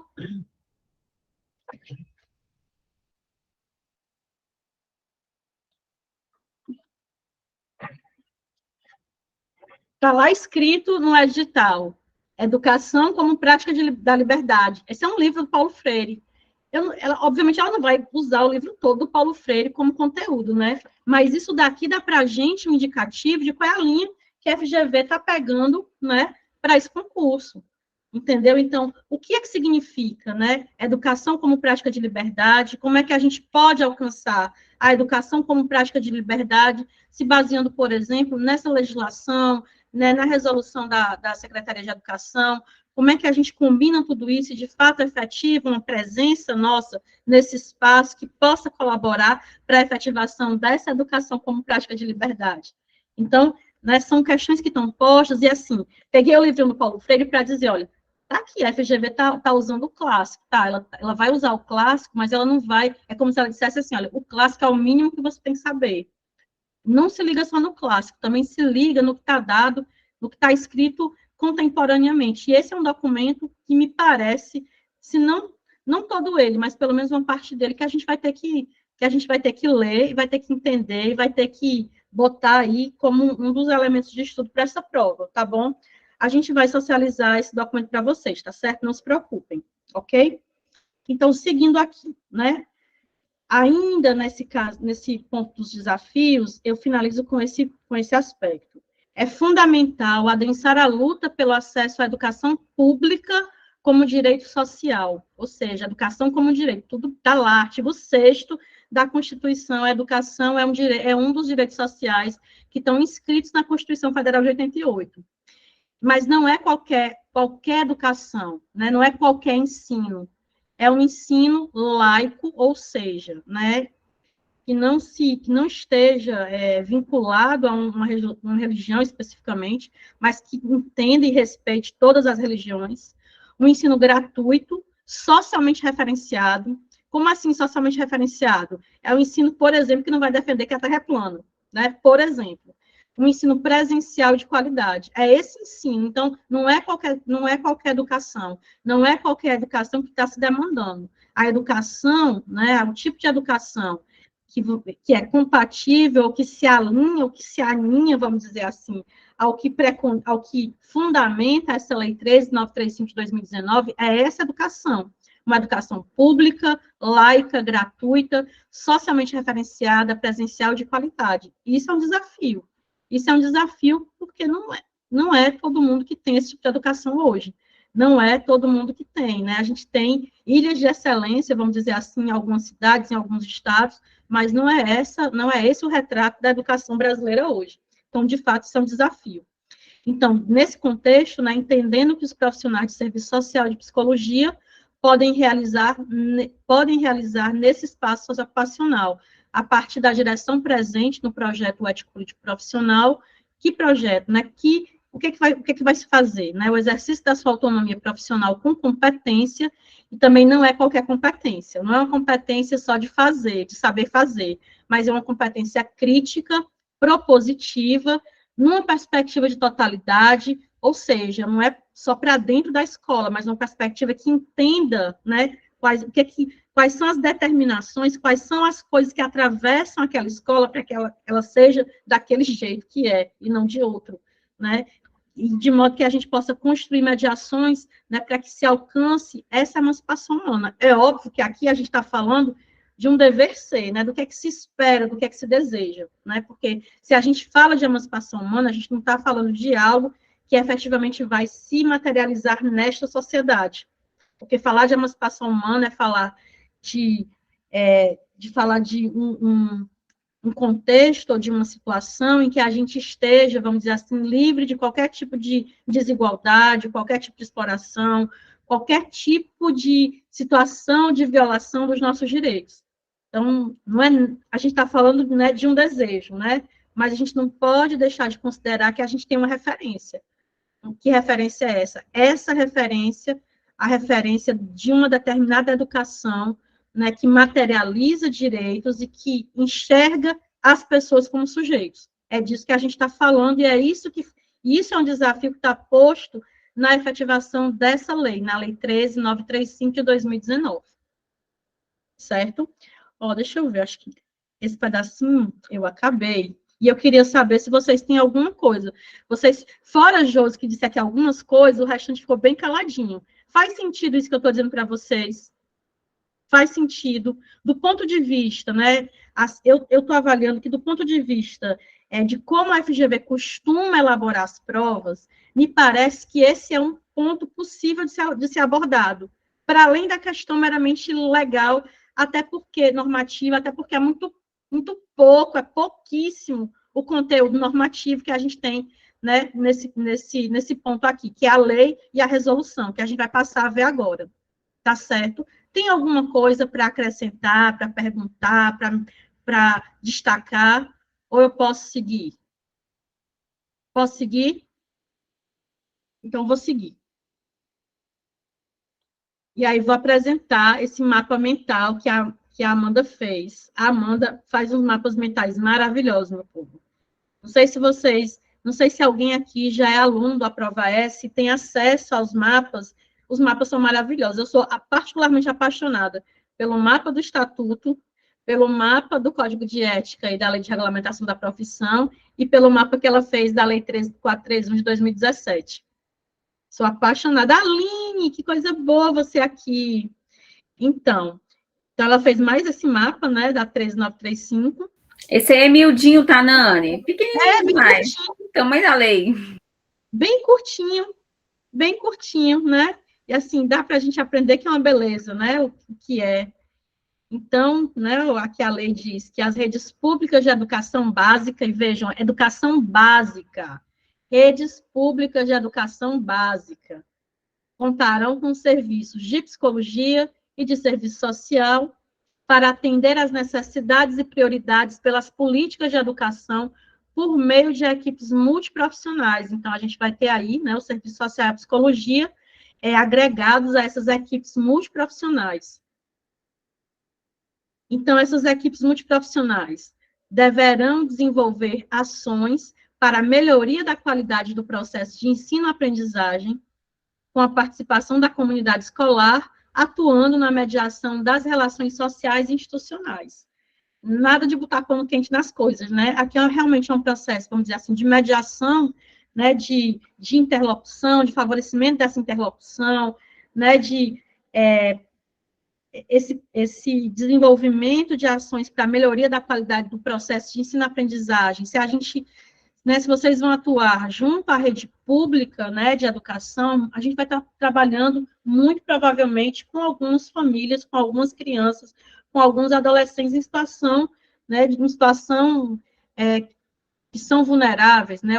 Está lá escrito no edital, educação como prática da liberdade. Esse é um livro do Paulo Freire. Obviamente, ela não vai usar o livro todo do Paulo Freire como conteúdo, né? Mas isso daqui dá para a gente um indicativo de qual é a linha que a FGV está pegando, né, para esse concurso. Entendeu? Então, o que é que significa, né? Educação como prática de liberdade, como é que a gente pode alcançar a educação como prática de liberdade, se baseando, por exemplo, nessa legislação, né, na resolução da Secretaria de Educação, como é que a gente combina tudo isso e, de fato, efetiva uma presença nossa nesse espaço que possa colaborar para a efetivação dessa educação como prática de liberdade. Então, né, são questões que estão postas, e assim, peguei o livro do Paulo Freire para dizer, olha, tá aqui, a FGV tá usando o clássico, tá? Ela vai usar o clássico, mas ela não vai, é como se ela dissesse assim, olha, o clássico é o mínimo que você tem que saber. Não se liga só no clássico, também se liga no que está dado, no que está escrito contemporaneamente. E esse é um documento que me parece, se não todo ele, mas pelo menos uma parte dele, que a gente vai ter que ler, e vai ter que entender, e vai ter que botar aí como um dos elementos de estudo para essa prova, tá bom? A gente vai socializar esse documento para vocês, tá certo? Não se preocupem, ok? Então, seguindo aqui, né? Ainda nesse caso, nesse ponto dos desafios, eu finalizo com esse aspecto. É fundamental adensar a luta pelo acesso à educação pública como direito social, ou seja, educação como direito, tudo está lá, artigo 6º da Constituição, a educação é um dos direitos sociais que estão inscritos na Constituição Federal de 88. Mas não é qualquer educação, né? Não é qualquer ensino. É um ensino laico, ou seja, né, que não esteja vinculado a uma religião especificamente, mas que entenda e respeite todas as religiões. Um ensino gratuito, socialmente referenciado. Como assim socialmente referenciado? É um ensino, por exemplo, que não vai defender que a Terra é plana, né? Por exemplo. Um ensino presencial de qualidade. É esse ensino. Então, não é qualquer educação. Não é qualquer educação que está se demandando. A educação, né, o tipo de educação que é compatível, ou que se alinha, vamos dizer assim, ao que fundamenta essa Lei 13.935 de 2019, é essa educação. Uma educação pública, laica, gratuita, socialmente referenciada, presencial de qualidade. Isso é um desafio. Isso é um desafio porque não é todo mundo que tem esse tipo de educação hoje. Não é todo mundo que tem, né? A gente tem ilhas de excelência, vamos dizer assim, em algumas cidades, em alguns estados, mas não é esse o retrato da educação brasileira hoje. Então, de fato, isso é um desafio. Então, nesse contexto, né, entendendo que os profissionais de serviço social e de psicologia podem realizar nesse espaço socioeducacional, a partir da direção presente no projeto ético-político profissional. Que projeto, né? O que que vai se fazer? Né? O exercício da sua autonomia profissional com competência, e também não é qualquer competência, não é uma competência só de fazer, de saber fazer, mas é uma competência crítica, propositiva, numa perspectiva de totalidade, ou seja, não é só para dentro da escola, mas uma perspectiva que entenda, né, quais são as determinações, quais são as coisas que atravessam aquela escola para que ela seja daquele jeito que é, e não de outro, né? E de modo que a gente possa construir mediações, né, para que se alcance essa emancipação humana. É óbvio que aqui a gente está falando de um dever ser, né, do que é que se espera, do que é que se deseja, né, porque se a gente fala de emancipação humana, a gente não está falando de algo que efetivamente vai se materializar nesta sociedade. Porque falar de emancipação humana é falar de um contexto ou de uma situação em que a gente esteja, vamos dizer assim, livre de qualquer tipo de desigualdade, qualquer tipo de exploração, qualquer tipo de situação de violação dos nossos direitos. Então, não é, a gente está falando, né, de um desejo, né? Mas a gente não pode deixar de considerar que a gente tem uma referência. Que referência é essa? Essa referência, a referência de uma determinada educação, né, que materializa direitos e que enxerga as pessoas como sujeitos. É disso que a gente está falando, e é isso é um desafio que está posto na efetivação dessa lei, na Lei 13.935 de 2019. Certo? Ó, deixa eu ver, acho que esse pedacinho eu acabei. E eu queria saber se vocês têm alguma coisa. Vocês, fora Josi, que disse aqui algumas coisas, o restante ficou bem caladinho. Faz sentido isso que eu estou dizendo para vocês? Faz sentido. Do ponto de vista, né? Eu estou avaliando que, do ponto de vista de como a FGV costuma elaborar as provas, me parece que esse é um ponto possível de ser abordado, para além da questão meramente legal, até porque normativa, até porque é muito pouco, é pouquíssimo o conteúdo normativo que a gente tem, né, nesse ponto aqui, que é a lei e a resolução, que a gente vai passar a ver agora. Tá certo? Tem alguma coisa para acrescentar, para perguntar, para destacar? Ou eu posso seguir? Posso seguir? Então, vou seguir. E aí, vou apresentar esse mapa mental que a Amanda fez. A Amanda faz uns mapas mentais maravilhosos, meu povo. Não sei se alguém aqui já é aluno do Aprova S e tem acesso aos mapas. Os mapas são maravilhosos. Eu sou particularmente apaixonada pelo mapa do Estatuto, pelo mapa do Código de Ética e da Lei de Regulamentação da Profissão e pelo mapa que ela fez da Lei 13.431 de 2017. Sou apaixonada. Aline, que coisa boa você aqui. Então, ela fez mais esse mapa, né, da 13.935. Esse aí é miudinho, tá, Nani? Pequenininho demais. Tamanho da lei. Bem curtinho, né? E assim, dá para a gente aprender que é uma beleza, né? O que é. Então, né, aqui a lei diz que as redes públicas de educação básica, e vejam, educação básica, redes públicas de educação básica, contarão com serviços de psicologia e de serviço social para atender às necessidades e prioridades pelas políticas de educação por meio de equipes multiprofissionais. Então, a gente vai ter aí, né, o serviço social e a psicologia agregados a essas equipes multiprofissionais. Então, essas equipes multiprofissionais deverão desenvolver ações para a melhoria da qualidade do processo de ensino-aprendizagem, com a participação da comunidade escolar, atuando na mediação das relações sociais e institucionais. Nada de botar pano quente nas coisas, né? Aqui realmente é um processo, vamos dizer assim, de mediação, né, de interlocução, de favorecimento dessa interlocução, né, de esse desenvolvimento de ações para a melhoria da qualidade do processo de ensino-aprendizagem. Se a gente, né, se vocês vão atuar junto à rede pública, né, de educação, a gente vai estar trabalhando muito provavelmente com algumas famílias, com algumas crianças, com alguns adolescentes em situação, né, de uma situação que são vulneráveis, né,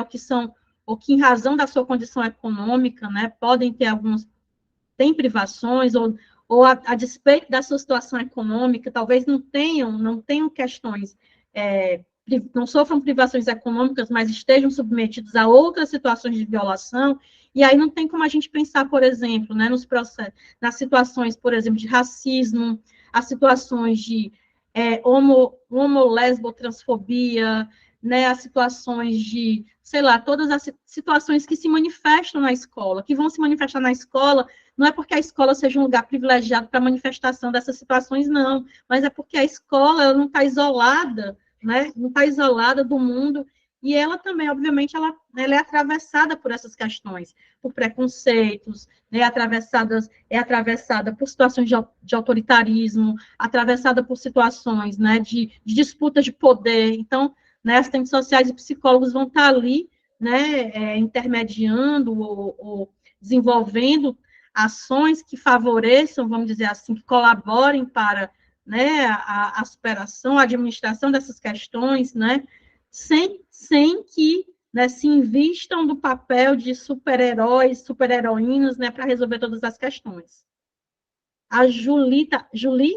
ou que em razão da sua condição econômica, né, podem ter tem privações, ou a despeito da sua situação econômica, talvez não tenham questões, não sofram privações econômicas, mas estejam submetidos a outras situações de violação, e aí não tem como a gente pensar, por exemplo, né, nas situações, por exemplo, de racismo, as situações de homo, transfobia, né, as situações de, sei lá, todas as situações que se manifestam na escola, que vão se manifestar na escola, não é porque a escola seja um lugar privilegiado para manifestação dessas situações, não, mas é porque a escola ela não está isolada, né, não está isolada do mundo, e ela também, obviamente, ela é atravessada por essas questões, por preconceitos, né, é atravessada por situações de autoritarismo, atravessada por situações, né, de disputa de poder. Então, né, assistentes sociais e psicólogos vão estar ali, né, intermediando ou desenvolvendo ações que favoreçam, vamos dizer assim, que colaborem para, né, a superação, a administração dessas questões, né, sem que, né, se invistam do papel de super-heróis, super-heroínas, né, para resolver todas as questões. A Julie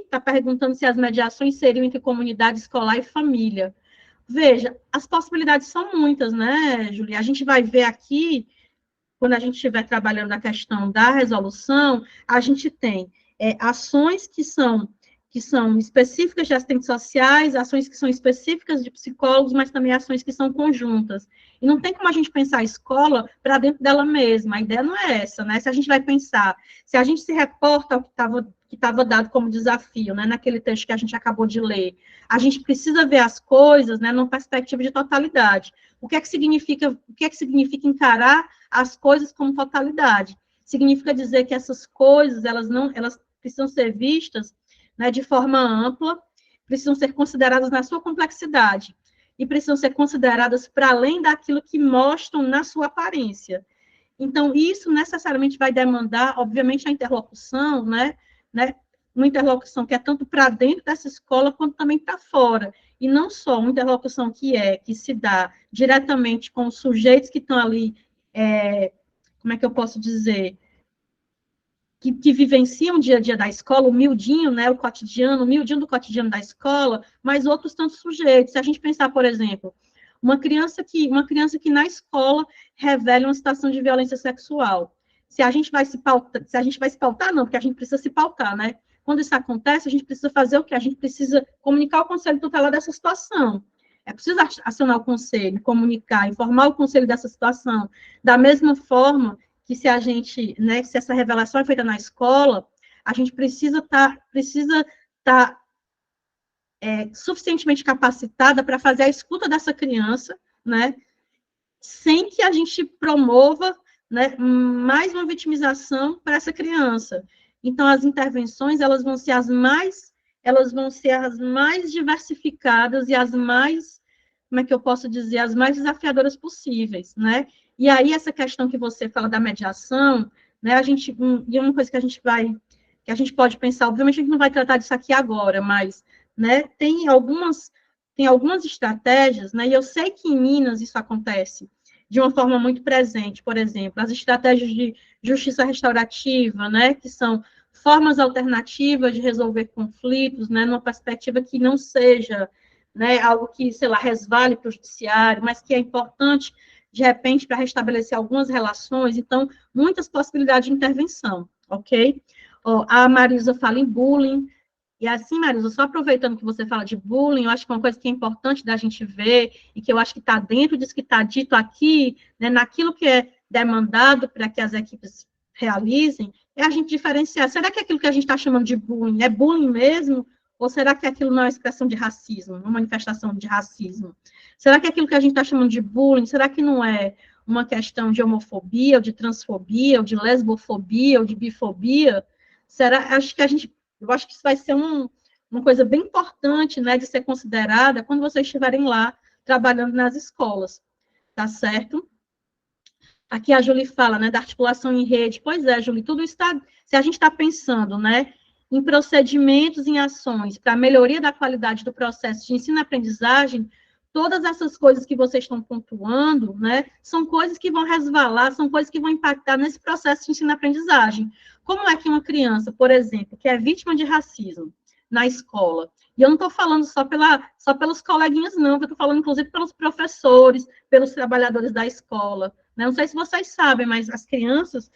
tá perguntando se as mediações seriam entre comunidade escolar e família. Veja, as possibilidades são muitas, né, Julie? A gente vai ver aqui, quando a gente estiver trabalhando a questão da resolução, a gente tem ações que são específicas de assistentes sociais, ações que são específicas de psicólogos, mas também ações que são conjuntas. E não tem como a gente pensar a escola para dentro dela mesma. A ideia não é essa, né? Se a gente vai pensar, se a gente se reporta ao que estava dado como desafio, né, naquele texto que a gente acabou de ler, a gente precisa ver as coisas, né, numa perspectiva de totalidade. O que é que significa encarar as coisas como totalidade? Significa dizer que essas coisas, elas precisam ser vistas, né, de forma ampla, precisam ser consideradas na sua complexidade e precisam ser consideradas para além daquilo que mostram na sua aparência. Então, isso necessariamente vai demandar, obviamente, a interlocução, né, uma interlocução que é tanto para dentro dessa escola quanto também para fora. E não só uma interlocução que se dá diretamente com os sujeitos que estão ali, como é que eu posso dizer, que vivenciam o dia a dia da escola, o miudinho, né, o miudinho do cotidiano da escola, mas outros tantos sujeitos. Se a gente pensar, por exemplo, uma criança que na escola revela uma situação de violência sexual. Se a gente vai se pautar, não, porque a gente precisa se pautar, né? Quando isso acontece, a gente precisa fazer o quê? A gente precisa comunicar ao conselho tutelar dessa situação. É preciso acionar o conselho, comunicar, informar o conselho dessa situação. Da mesma forma que se a gente, né, se essa revelação é feita na escola, a gente precisa estar suficientemente capacitada para fazer a escuta dessa criança, né, sem que a gente promova, né, mais uma vitimização para essa criança. Então, as intervenções, elas vão ser as mais diversificadas e as mais, como é que eu posso dizer, as mais desafiadoras possíveis, né? E aí, essa questão que você fala da mediação, né, e uma coisa que a gente pode pensar, obviamente a gente não vai tratar disso aqui agora, mas, né, tem algumas estratégias, né, e eu sei que em Minas isso acontece de uma forma muito presente, por exemplo, as estratégias de justiça restaurativa, né, que são formas alternativas de resolver conflitos, né, numa perspectiva que não seja, né, algo que, sei lá, resvale para o judiciário, mas que é importante, de repente, para restabelecer algumas relações. Então, muitas possibilidades de intervenção, ok? A Marisa fala em bullying, e assim, Marisa, só aproveitando que você fala de bullying, eu acho que uma coisa que é importante da gente ver, e que eu acho que está dentro disso que está dito aqui, né, naquilo que é demandado para que as equipes realizem, é a gente diferenciar. Será que aquilo que a gente está chamando de bullying é bullying mesmo? Ou será que aquilo não é uma expressão de racismo, uma manifestação de racismo? Será que aquilo que a gente está chamando de bullying, será que não é uma questão de homofobia, ou de transfobia, ou de lesbofobia, ou de bifobia? Eu acho que isso vai ser uma coisa bem importante, né, de ser considerada quando vocês estiverem lá trabalhando nas escolas, tá certo? Aqui a Julie fala, né, da articulação em rede. Pois é, Julie, tudo está, se a gente está pensando, né, em procedimentos, em ações para melhoria da qualidade do processo de ensino-aprendizagem, todas essas coisas que vocês estão pontuando, né, são coisas que vão resvalar, são coisas que vão impactar nesse processo de ensino-aprendizagem. Como é que uma criança, por exemplo, que é vítima de racismo na escola, e eu não estou falando só pelos coleguinhas, não, eu estou falando, inclusive, pelos professores, pelos trabalhadores da escola, né? Não sei se vocês sabem, mas as crianças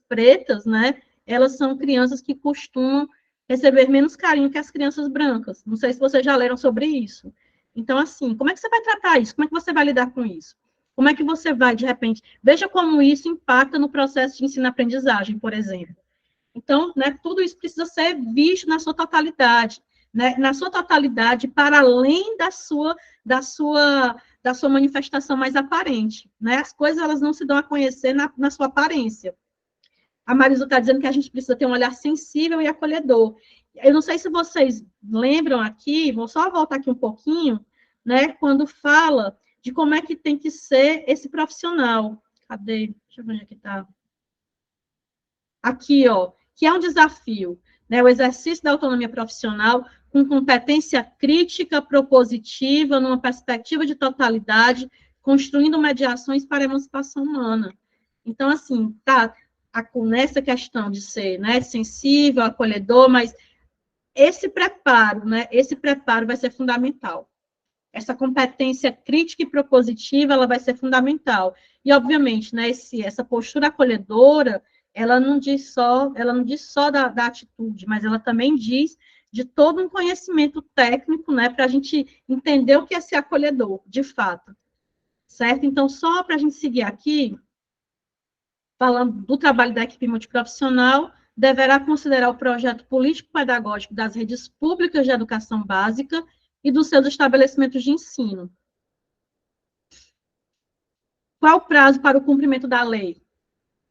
pretas, né, elas são crianças que costumam receber menos carinho que as crianças brancas. Não sei se vocês já leram sobre isso. Então, assim, como é que você vai tratar isso? Como é que você vai lidar com isso? Como é que você vai, de repente, veja como isso impacta no processo de ensino-aprendizagem, por exemplo. Então, né, tudo isso precisa ser visto na sua totalidade, né, na sua totalidade, para além da sua manifestação mais aparente, né? As coisas, elas não se dão a conhecer na sua aparência. A Marisa está dizendo que a gente precisa ter um olhar sensível e acolhedor. Eu não sei se vocês lembram aqui, vou só voltar aqui um pouquinho, né, quando fala de como é que tem que ser esse profissional. Cadê? Deixa eu ver onde é que está. aqui, ó, que é um desafio, né? O exercício da autonomia profissional com competência crítica, propositiva, numa perspectiva de totalidade, construindo mediações para a emancipação humana. Então, assim, tá nessa questão de ser, né, sensível, acolhedor, mas esse preparo, né, esse preparo vai ser fundamental. Essa competência crítica e propositiva, ela vai ser fundamental. E, obviamente, né, essa postura acolhedora, ela não diz só da atitude, mas ela também diz de todo um conhecimento técnico, né, para a gente entender o que é ser acolhedor, de fato. Certo? Então, só para a gente seguir aqui, falando do trabalho da equipe multiprofissional, deverá considerar o projeto político-pedagógico das redes públicas de educação básica e dos seus estabelecimentos de ensino. Qual o prazo para o cumprimento da lei?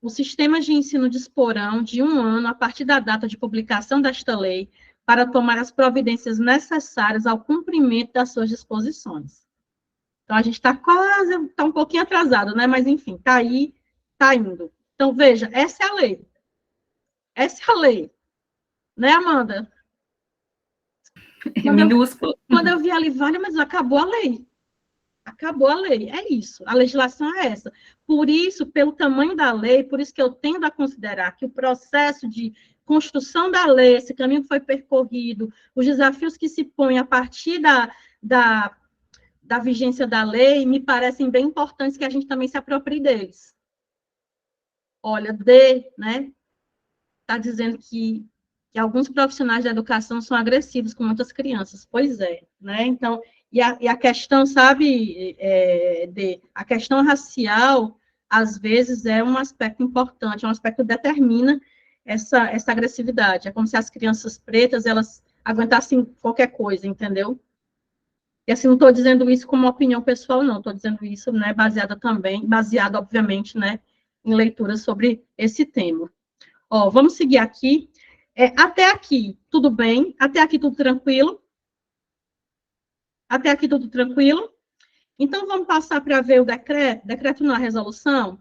Os sistemas de ensino disporão de 1 ano a partir da data de publicação desta lei para tomar as providências necessárias ao cumprimento das suas disposições. Então, a gente está um pouquinho atrasado, né? Mas, enfim, está aí, está indo. Então, veja, essa é a lei. Essa é a lei. Né, Amanda? Minúsculo. Quando eu vi ali, vale, mas acabou a lei. Acabou a lei, é isso. A legislação é essa. Por isso, pelo tamanho da lei, por isso que eu tendo a considerar que o processo de construção da lei, esse caminho que foi percorrido, os desafios que se põem a partir da vigência da lei, me parecem bem importantes que a gente também se aproprie deles. Olha, né, está dizendo que alguns profissionais da educação são agressivos com muitas crianças. Pois é, né? Então, e a questão, sabe, a questão racial, às vezes, é um aspecto importante, é um aspecto que determina essa agressividade. É como se as crianças pretas, elas aguentassem qualquer coisa, entendeu? E assim, não estou dizendo isso como opinião pessoal, não, estou dizendo isso, né, baseado, obviamente, né, em leituras sobre esse tema. Ó, vamos seguir aqui. Até aqui, tudo bem? Até aqui, tudo tranquilo? Até aqui, tudo tranquilo? Então, vamos passar para ver o decreto na resolução.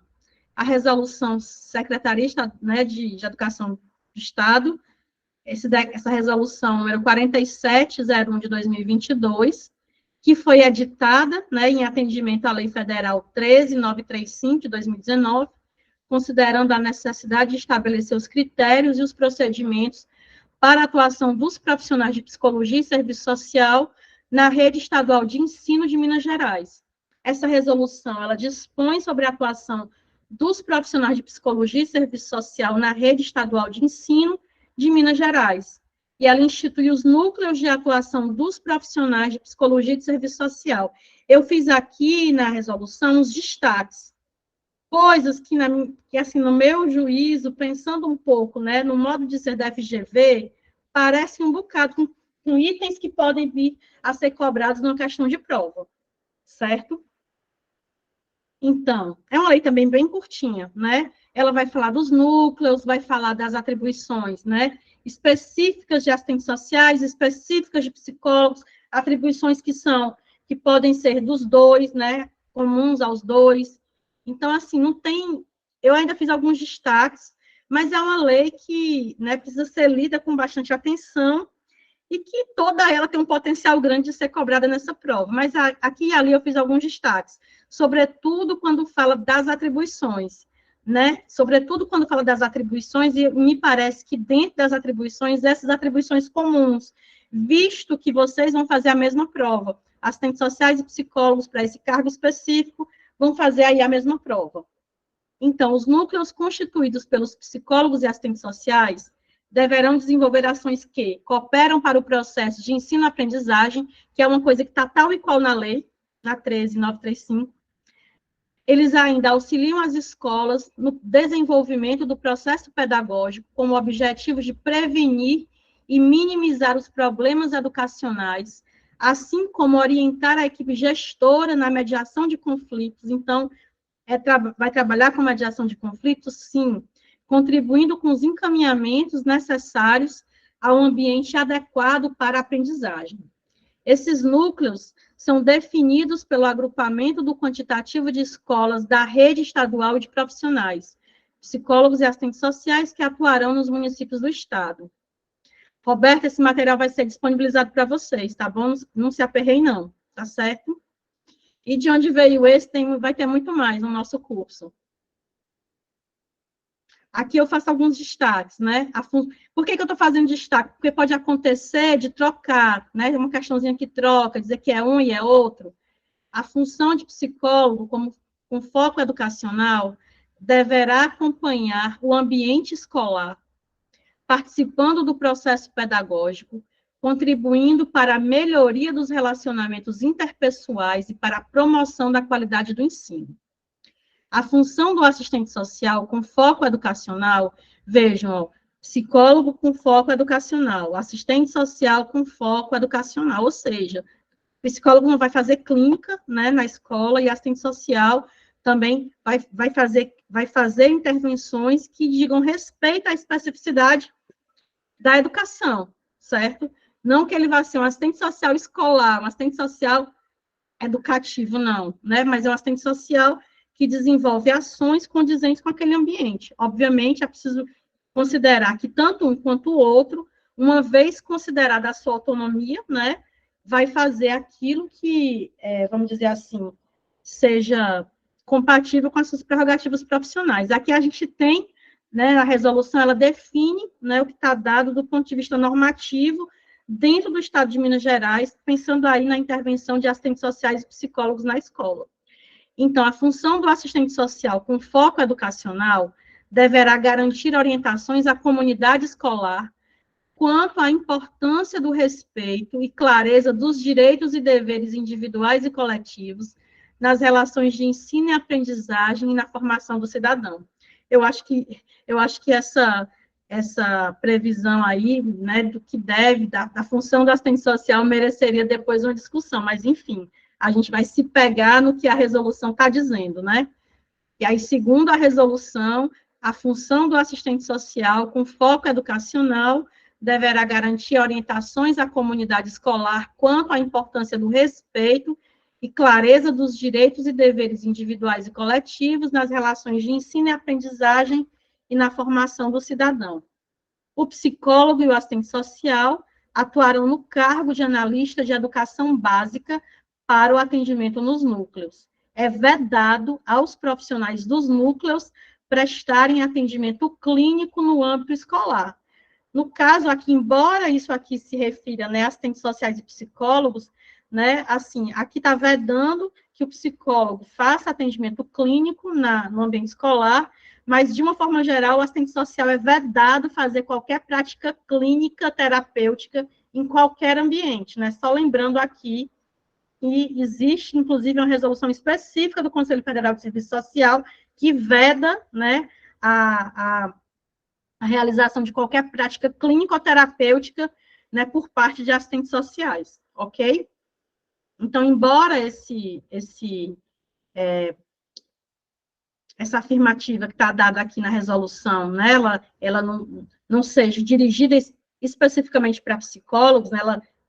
A resolução secretarista, né, de Educação do Estado, essa resolução número 4701 de 2022, que foi editada, né, em atendimento à Lei Federal 13935 de 2019, considerando a necessidade de estabelecer os critérios e os procedimentos para a atuação dos profissionais de psicologia e serviço social na rede estadual de ensino de Minas Gerais. Essa resolução, ela dispõe sobre a atuação dos profissionais de psicologia e serviço social na rede estadual de ensino de Minas Gerais. E ela institui os núcleos de atuação dos profissionais de psicologia e de serviço social. Eu fiz aqui na resolução os destaques, coisas que, assim, no meu juízo, pensando um pouco, né, no modo de ser da FGV, parece um bocado com itens que podem vir a ser cobrados numa questão de prova, certo? Então, é uma lei também bem curtinha, né? Ela vai falar dos núcleos, vai falar das atribuições, né, específicas de assistentes sociais, específicas de psicólogos, atribuições que podem ser dos dois, né, comuns aos dois. Então, assim, não tem... Eu ainda fiz alguns destaques, mas é uma lei que, né, precisa ser lida com bastante atenção e que toda ela tem um potencial grande de ser cobrada nessa prova. Mas aqui e ali eu fiz alguns destaques, sobretudo quando fala das atribuições, né? Sobretudo quando fala das atribuições, e me parece que dentro das atribuições, essas atribuições comuns, visto que vocês vão fazer a mesma prova, assistentes sociais e psicólogos para esse cargo específico, vão fazer aí a mesma prova. Então, os núcleos constituídos pelos psicólogos e assistentes sociais deverão desenvolver ações que cooperam para o processo de ensino-aprendizagem, que é uma coisa que está tal e qual na lei, na 13935. Eles ainda auxiliam as escolas no desenvolvimento do processo pedagógico, com o objetivo de prevenir e minimizar os problemas educacionais, assim como orientar a equipe gestora na mediação de conflitos. Então, vai trabalhar com mediação de conflitos? Sim, contribuindo com os encaminhamentos necessários ao ambiente adequado para a aprendizagem. Esses núcleos são definidos pelo agrupamento do quantitativo de escolas da rede estadual de profissionais, psicólogos e assistentes sociais que atuarão nos municípios do estado. Roberta, esse material vai ser disponibilizado para vocês, tá bom? Não se aperreiem, não, tá certo? E de onde veio esse, vai ter muito mais no nosso curso. Aqui eu faço alguns destaques, né? Por que eu estou fazendo destaque? Porque pode acontecer de trocar, né? Uma questãozinha que troca, dizer que é um e é outro. A função de psicólogo, com foco educacional, deverá acompanhar o ambiente escolar, participando do processo pedagógico, contribuindo para a melhoria dos relacionamentos interpessoais e para a promoção da qualidade do ensino. A função do assistente social com foco educacional, vejam, psicólogo com foco educacional, assistente social com foco educacional, ou seja, o psicólogo não vai fazer clínica, né, na escola, e assistente social também vai fazer intervenções que digam respeito à especificidade da educação, certo? Não que ele vá ser um assistente social escolar, um assistente social educativo, não, né? Mas é um assistente social que desenvolve ações condizentes com aquele ambiente. Obviamente, é preciso considerar que tanto um quanto o outro, uma vez considerada a sua autonomia, né, vai fazer aquilo que, vamos dizer assim, seja compatível com as suas prerrogativas profissionais. Aqui a gente tem, né, a resolução, ela define, né, o que está dado do ponto de vista normativo dentro do Estado de Minas Gerais, pensando aí na intervenção de assistentes sociais e psicólogos na escola. Então, a função do assistente social com foco educacional deverá garantir orientações à comunidade escolar quanto à importância do respeito e clareza dos direitos e deveres individuais e coletivos nas relações de ensino e aprendizagem e na formação do cidadão. Eu acho que essa previsão aí, né, do que deve, da função do assistente social, mereceria depois uma discussão, mas, enfim, a gente vai se pegar no que a resolução está dizendo, né? E aí, segundo a resolução, a função do assistente social, com foco educacional, deverá garantir orientações à comunidade escolar quanto à importância do respeito e clareza dos direitos e deveres individuais e coletivos nas relações de ensino e aprendizagem e na formação do cidadão. O psicólogo e o assistente social atuarão no cargo de analista de educação básica para o atendimento nos núcleos. É vedado aos profissionais dos núcleos prestarem atendimento clínico no âmbito escolar. No caso aqui, embora isso aqui se refira, né, a assistentes sociais e psicólogos, né, assim, aqui está vedando que o psicólogo faça atendimento clínico no ambiente escolar, mas, de uma forma geral, o assistente social é vedado fazer qualquer prática clínica, terapêutica, em qualquer ambiente, né? Só lembrando aqui que existe, inclusive, uma resolução específica do Conselho Federal de Serviço Social que veda, né, a realização de qualquer prática clínico-terapêutica, né, por parte de assistentes sociais, ok? Então, embora essa afirmativa que está dada aqui na resolução, né, ela não seja dirigida especificamente para psicólogos, né,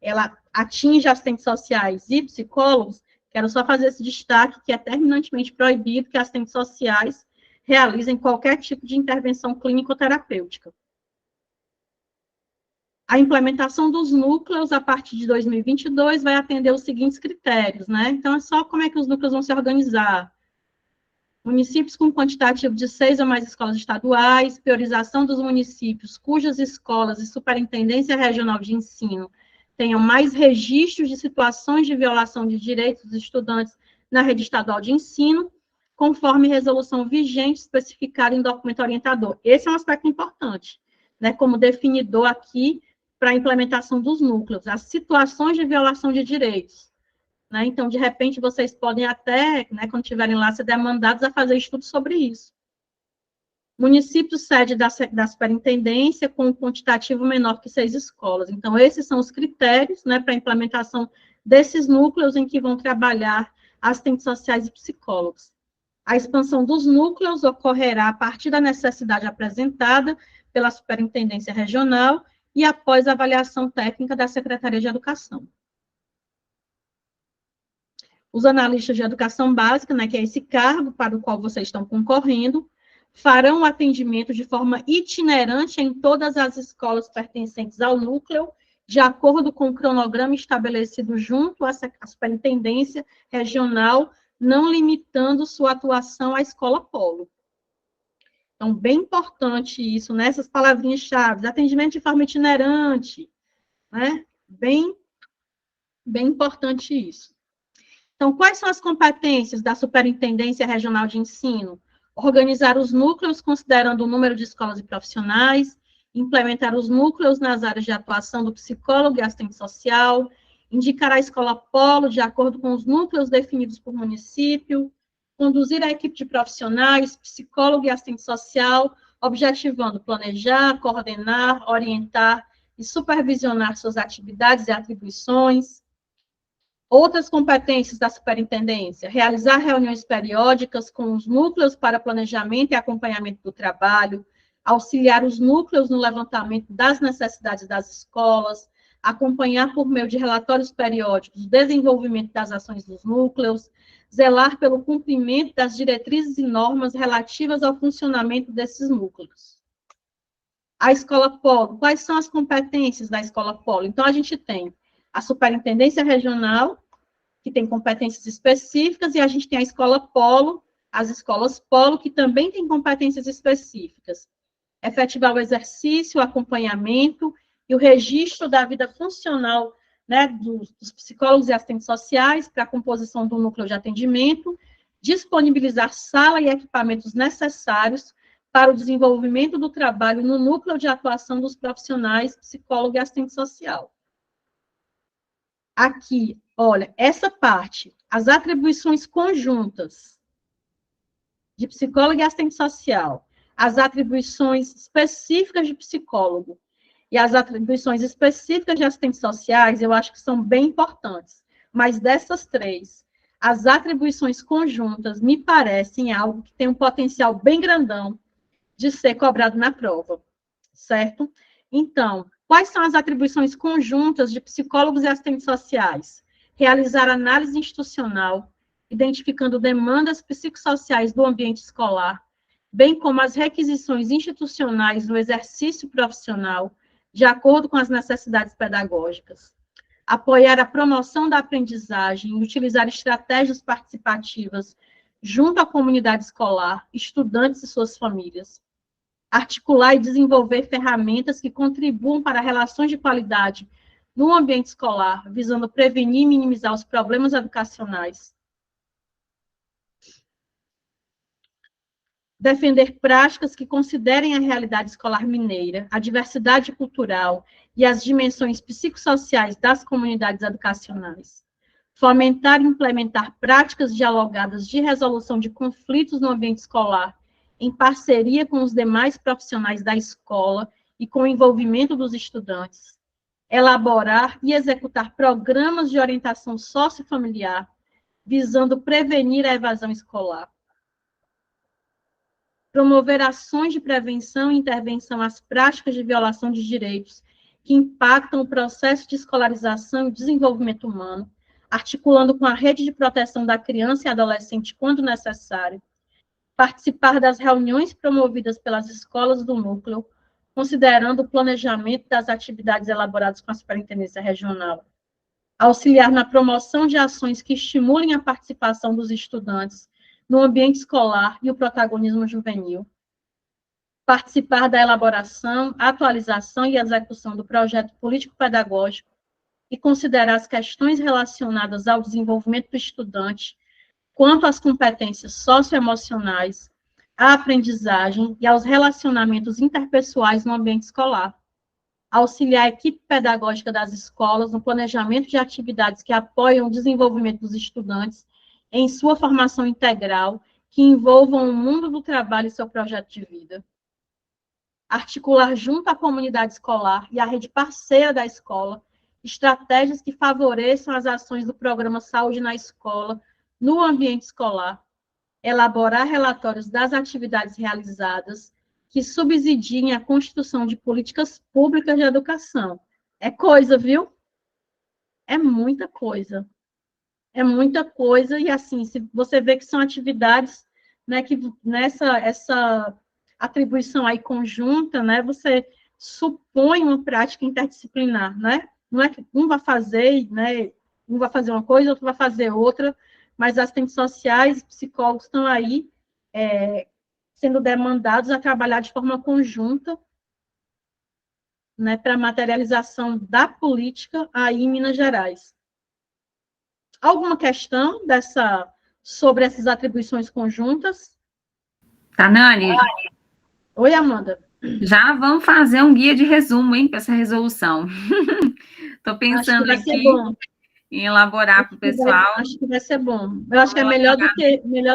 ela atinge assistentes sociais e psicólogos, quero só fazer esse destaque que é terminantemente proibido que assistentes sociais realizem qualquer tipo de intervenção clínico-terapêutica. A implementação dos núcleos, a partir de 2022, vai atender os seguintes critérios, né? Então, é só como é que os núcleos vão se organizar. Municípios com quantitativo de 6 ou mais escolas estaduais, priorização dos municípios cujas escolas e superintendência regional de ensino tenham mais registros de situações de violação de direitos dos estudantes na rede estadual de ensino, conforme resolução vigente especificada em documento orientador. Esse é um aspecto importante, né, como definidor aqui para a implementação dos núcleos, as situações de violação de direitos. Né? Então, de repente, vocês podem até, né, quando estiverem lá, ser demandados a fazer estudo sobre isso. Município sede da superintendência com um quantitativo menor que 6 escolas. Então, esses são os critérios, né, para a implementação desses núcleos em que vão trabalhar assistentes sociais e psicólogos. A expansão dos núcleos ocorrerá a partir da necessidade apresentada pela superintendência regional e após a avaliação técnica da Secretaria de Educação. Os analistas de educação básica, né, que é esse cargo para o qual vocês estão concorrendo, farão o atendimento de forma itinerante em todas as escolas pertencentes ao núcleo, de acordo com o cronograma estabelecido junto à Superintendência Regional, não limitando sua atuação à escola polo. Então, bem importante isso, nessas palavrinhas-chave, atendimento de forma itinerante, né? Bem importante isso. Então, quais são as competências da Superintendência Regional de Ensino? Organizar os núcleos considerando o número de escolas e profissionais, implementar os núcleos nas áreas de atuação do psicólogo e assistente social, indicar a escola polo de acordo com os núcleos definidos por município, conduzir a equipe de profissionais, psicólogo e assistente social, objetivando planejar, coordenar, orientar e supervisionar suas atividades e atribuições. Outras competências da superintendência: realizar reuniões periódicas com os núcleos para planejamento e acompanhamento do trabalho, auxiliar os núcleos no levantamento das necessidades das escolas, acompanhar por meio de relatórios periódicos o desenvolvimento das ações dos núcleos, zelar pelo cumprimento das diretrizes e normas relativas ao funcionamento desses núcleos. A escola polo, quais são as competências da escola polo? Então, a gente tem a superintendência regional, que tem competências específicas, e a gente tem a escola polo, as escolas polo, que também têm competências específicas. Efetivar o exercício, o acompanhamento e o registro da vida funcional, né, dos psicólogos e assistentes sociais para a composição do núcleo de atendimento, disponibilizar sala e equipamentos necessários para o desenvolvimento do trabalho no núcleo de atuação dos profissionais, psicólogo e assistente social. Aqui, olha, essa parte, as atribuições conjuntas de psicólogo e assistente social, as atribuições específicas de psicólogo e as atribuições específicas de assistentes sociais, eu acho que são bem importantes. Mas dessas três, as atribuições conjuntas me parecem algo que tem um potencial bem grandão de ser cobrado na prova, certo? Então, quais são as atribuições conjuntas de psicólogos e assistentes sociais? Realizar análise institucional, identificando demandas psicossociais do ambiente escolar, bem como as requisições institucionais no exercício profissional, de acordo com as necessidades pedagógicas. Apoiar a promoção da aprendizagem e utilizar estratégias participativas junto à comunidade escolar, estudantes e suas famílias. Articular e desenvolver ferramentas que contribuam para relações de qualidade no ambiente escolar, visando prevenir e minimizar os problemas educacionais. Defender práticas que considerem a realidade escolar mineira, a diversidade cultural e as dimensões psicossociais das comunidades educacionais. Fomentar e implementar práticas dialogadas de resolução de conflitos no ambiente escolar, em parceria com os demais profissionais da escola e com o envolvimento dos estudantes. Elaborar e executar programas de orientação sociofamiliar, visando prevenir a evasão escolar. Promover ações de prevenção e intervenção às práticas de violação de direitos que impactam o processo de escolarização e desenvolvimento humano, articulando com a rede de proteção da criança e adolescente quando necessário. Participar das reuniões promovidas pelas escolas do núcleo, considerando o planejamento das atividades elaboradas com a Superintendência Regional. Auxiliar na promoção de ações que estimulem a participação dos estudantes no ambiente escolar e o protagonismo juvenil. Participar da elaboração, atualização e execução do projeto político-pedagógico e considerar as questões relacionadas ao desenvolvimento do estudante quanto às competências socioemocionais, à aprendizagem e aos relacionamentos interpessoais no ambiente escolar. Auxiliar a equipe pedagógica das escolas no planejamento de atividades que apoiam o desenvolvimento dos estudantes em sua formação integral, que envolvam o mundo do trabalho e seu projeto de vida. Articular junto à comunidade escolar e à rede parceira da escola estratégias que favoreçam as ações do programa Saúde na Escola, no ambiente escolar. Elaborar relatórios das atividades realizadas que subsidiem a construção de políticas públicas de educação. É coisa, viu? É muita coisa. É muita coisa, e assim, se você vê que são atividades, né, que essa atribuição aí conjunta, né, você supõe uma prática interdisciplinar, né? Não é que um vai fazer, né, um vai fazer uma coisa, outro vai fazer outra, mas assistentes sociais, psicólogos estão aí sendo demandados a trabalhar de forma conjunta, né, para a materialização da política aí em Minas Gerais. Alguma questão sobre essas atribuições conjuntas? Tanani, Oi, Amanda. já vamos fazer um guia de resumo, hein, para essa resolução. Estou Acho que pensando vai ser aqui bom. em elaborar para o pessoal. Acho que vai ser bom. Eu acho que é melhor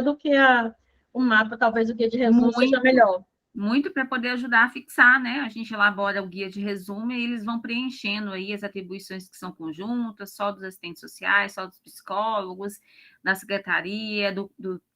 do que o mapa, talvez o guia de resumo seja melhor. Muito para poder ajudar a fixar, né? A gente elabora o guia de resumo e eles vão preenchendo aí as atribuições que são conjuntas, só dos assistentes sociais, só dos psicólogos, da secretaria,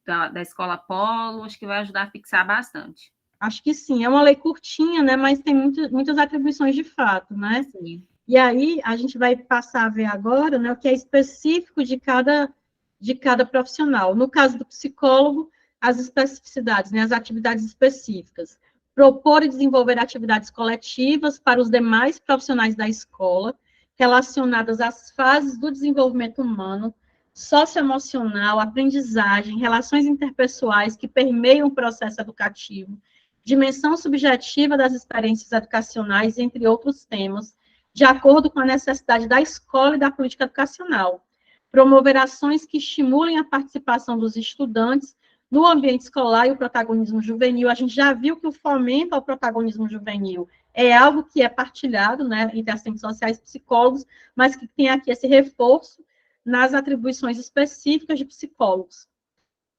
da escola Polo, acho que vai ajudar a fixar bastante. Acho que sim, é uma lei curtinha, né? Mas tem muitas atribuições de fato, né? Sim. E aí a gente vai passar a ver agora, né, o que é específico de cada profissional. No caso do psicólogo, as especificidades, né, as atividades específicas. Propor e desenvolver atividades coletivas para os demais profissionais da escola, relacionadas às fases do desenvolvimento humano, socioemocional, aprendizagem, relações interpessoais que permeiam o processo educativo, dimensão subjetiva das experiências educacionais, entre outros temas, de acordo com a necessidade da escola e da política educacional. Promover ações que estimulem a participação dos estudantes no ambiente escolar e o protagonismo juvenil. A gente já viu que o fomento ao protagonismo juvenil é algo que é partilhado, né, entre assistentes sociais e psicólogos, mas que tem aqui esse reforço nas atribuições específicas de psicólogos.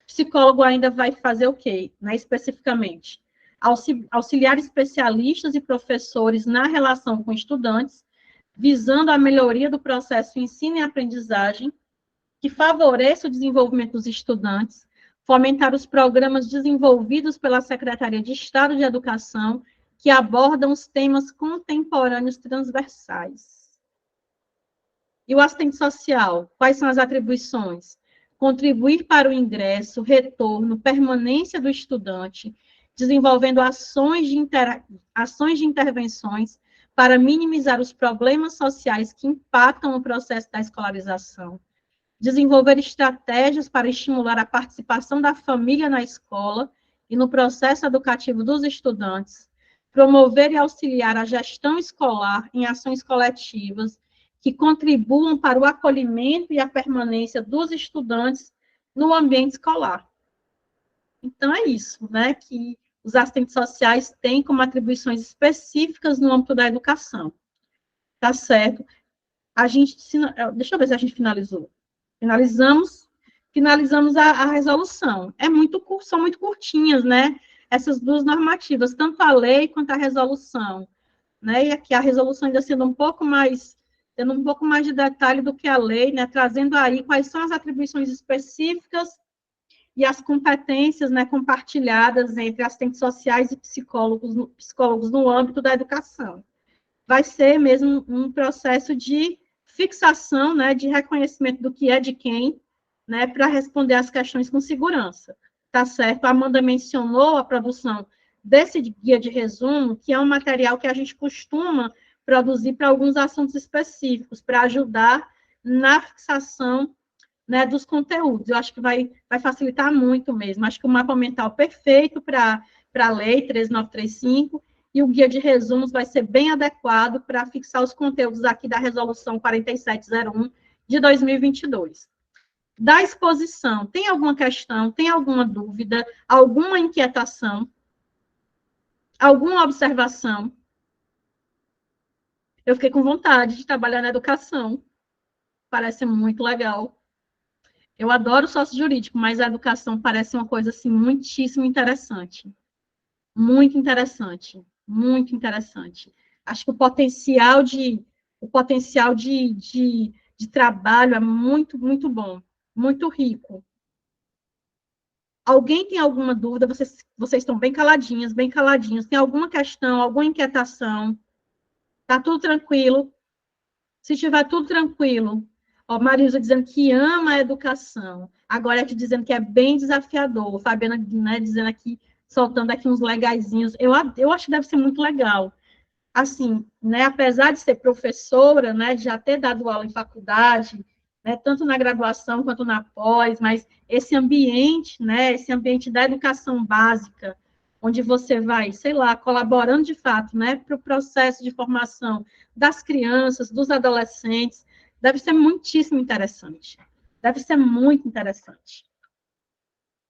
O psicólogo ainda vai fazer o quê, né, especificamente? Auxiliar especialistas e professores na relação com estudantes, visando a melhoria do processo de ensino e aprendizagem, que favoreça o desenvolvimento dos estudantes, fomentar os programas desenvolvidos pela Secretaria de Estado de Educação, que abordam os temas contemporâneos transversais. E o assistente social, quais são as atribuições? Contribuir para o ingresso, retorno, permanência do estudante, desenvolvendo ações de intervenções para minimizar os problemas sociais que impactam o processo da escolarização, desenvolver estratégias para estimular a participação da família na escola e no processo educativo dos estudantes, promover e auxiliar a gestão escolar em ações coletivas que contribuam para o acolhimento e a permanência dos estudantes no ambiente escolar. Então, é isso, né, que os assistentes sociais têm como atribuições específicas no âmbito da educação. Tá certo? Deixa eu ver se a gente finalizou. Finalizamos a resolução. São muito curtinhas, né? Essas duas normativas, tanto a lei quanto a resolução, né? E aqui a resolução ainda tendo um pouco mais de detalhe do que a lei, né? Trazendo aí quais são as atribuições específicas e as competências, né, compartilhadas entre assistentes sociais e psicólogos no âmbito da educação. Vai ser mesmo um processo de fixação, né, de reconhecimento do que é de quem, né, para responder às questões com segurança. Tá certo? A Amanda mencionou a produção desse guia de resumo, que é um material que a gente costuma produzir para alguns assuntos específicos, para ajudar na fixação, né, dos conteúdos. Eu acho que vai facilitar muito mesmo. Acho que o mapa mental perfeito para a lei 13935 e o guia de resumos vai ser bem adequado para fixar os conteúdos aqui da resolução 4701 de 2022. Da exposição, tem alguma questão, tem alguma dúvida, alguma inquietação, alguma observação? Eu fiquei com vontade de trabalhar na educação. Parece muito legal. Eu adoro sócio jurídico, mas a educação parece uma coisa assim muitíssimo interessante. Muito interessante, muito interessante. Acho que o potencial de trabalho é muito, muito bom, muito rico. Alguém tem alguma dúvida? Vocês estão bem caladinhas, bem caladinhos. Tem alguma questão, alguma inquietação? Está tudo tranquilo? Se estiver tudo tranquilo, ó, Marisa dizendo que ama a educação. Agora aqui dizendo que é bem desafiador. Fabiana, né, dizendo aqui soltando aqui uns legaizinhos. Eu acho que deve ser muito legal. Assim, né, apesar de ser professora, né, de já ter dado aula em faculdade, né, tanto na graduação quanto na pós, mas esse ambiente, né, esse ambiente da educação básica, onde você vai, sei lá, colaborando de fato, né, para o processo de formação das crianças, dos adolescentes, deve ser muitíssimo interessante. Deve ser muito interessante.